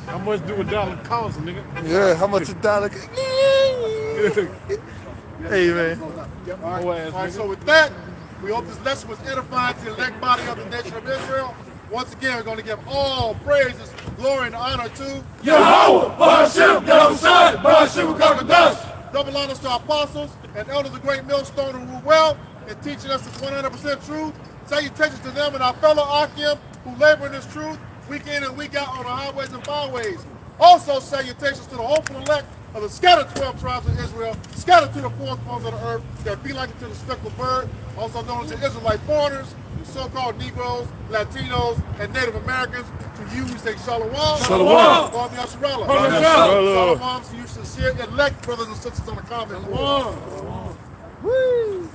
How much do $1 cost, nigga? Yeah, how much $1? Hey, man. Yep. All Whole right. ass All right. nigga. So with that, we hope this lesson was edifying to the elect body of the nation of Israel. Once again, we're going to give all praises, glory, and honor to Yahweh, Hashem, Yahushan, Hashem, Kakadash. double honors to our apostles and elders of great millstone who rule well in teaching us this 100% truth. Salutations to them and our fellow Akim who labor in this truth week in and week out on the highways and byways. Also salutations to the hopeful elect of the scattered 12 tribes of Israel, scattered to the four corners of the earth, that be like to the speckled bird, also known as the Israelite foreigners, the so-called Negroes, Latinos, and Native Americans. To you, we say Shalom. Shalom. Kwame Yasharallah. Shalom. Shalom to you sincere elect brothers and sisters on the comment. Shalom. Woo!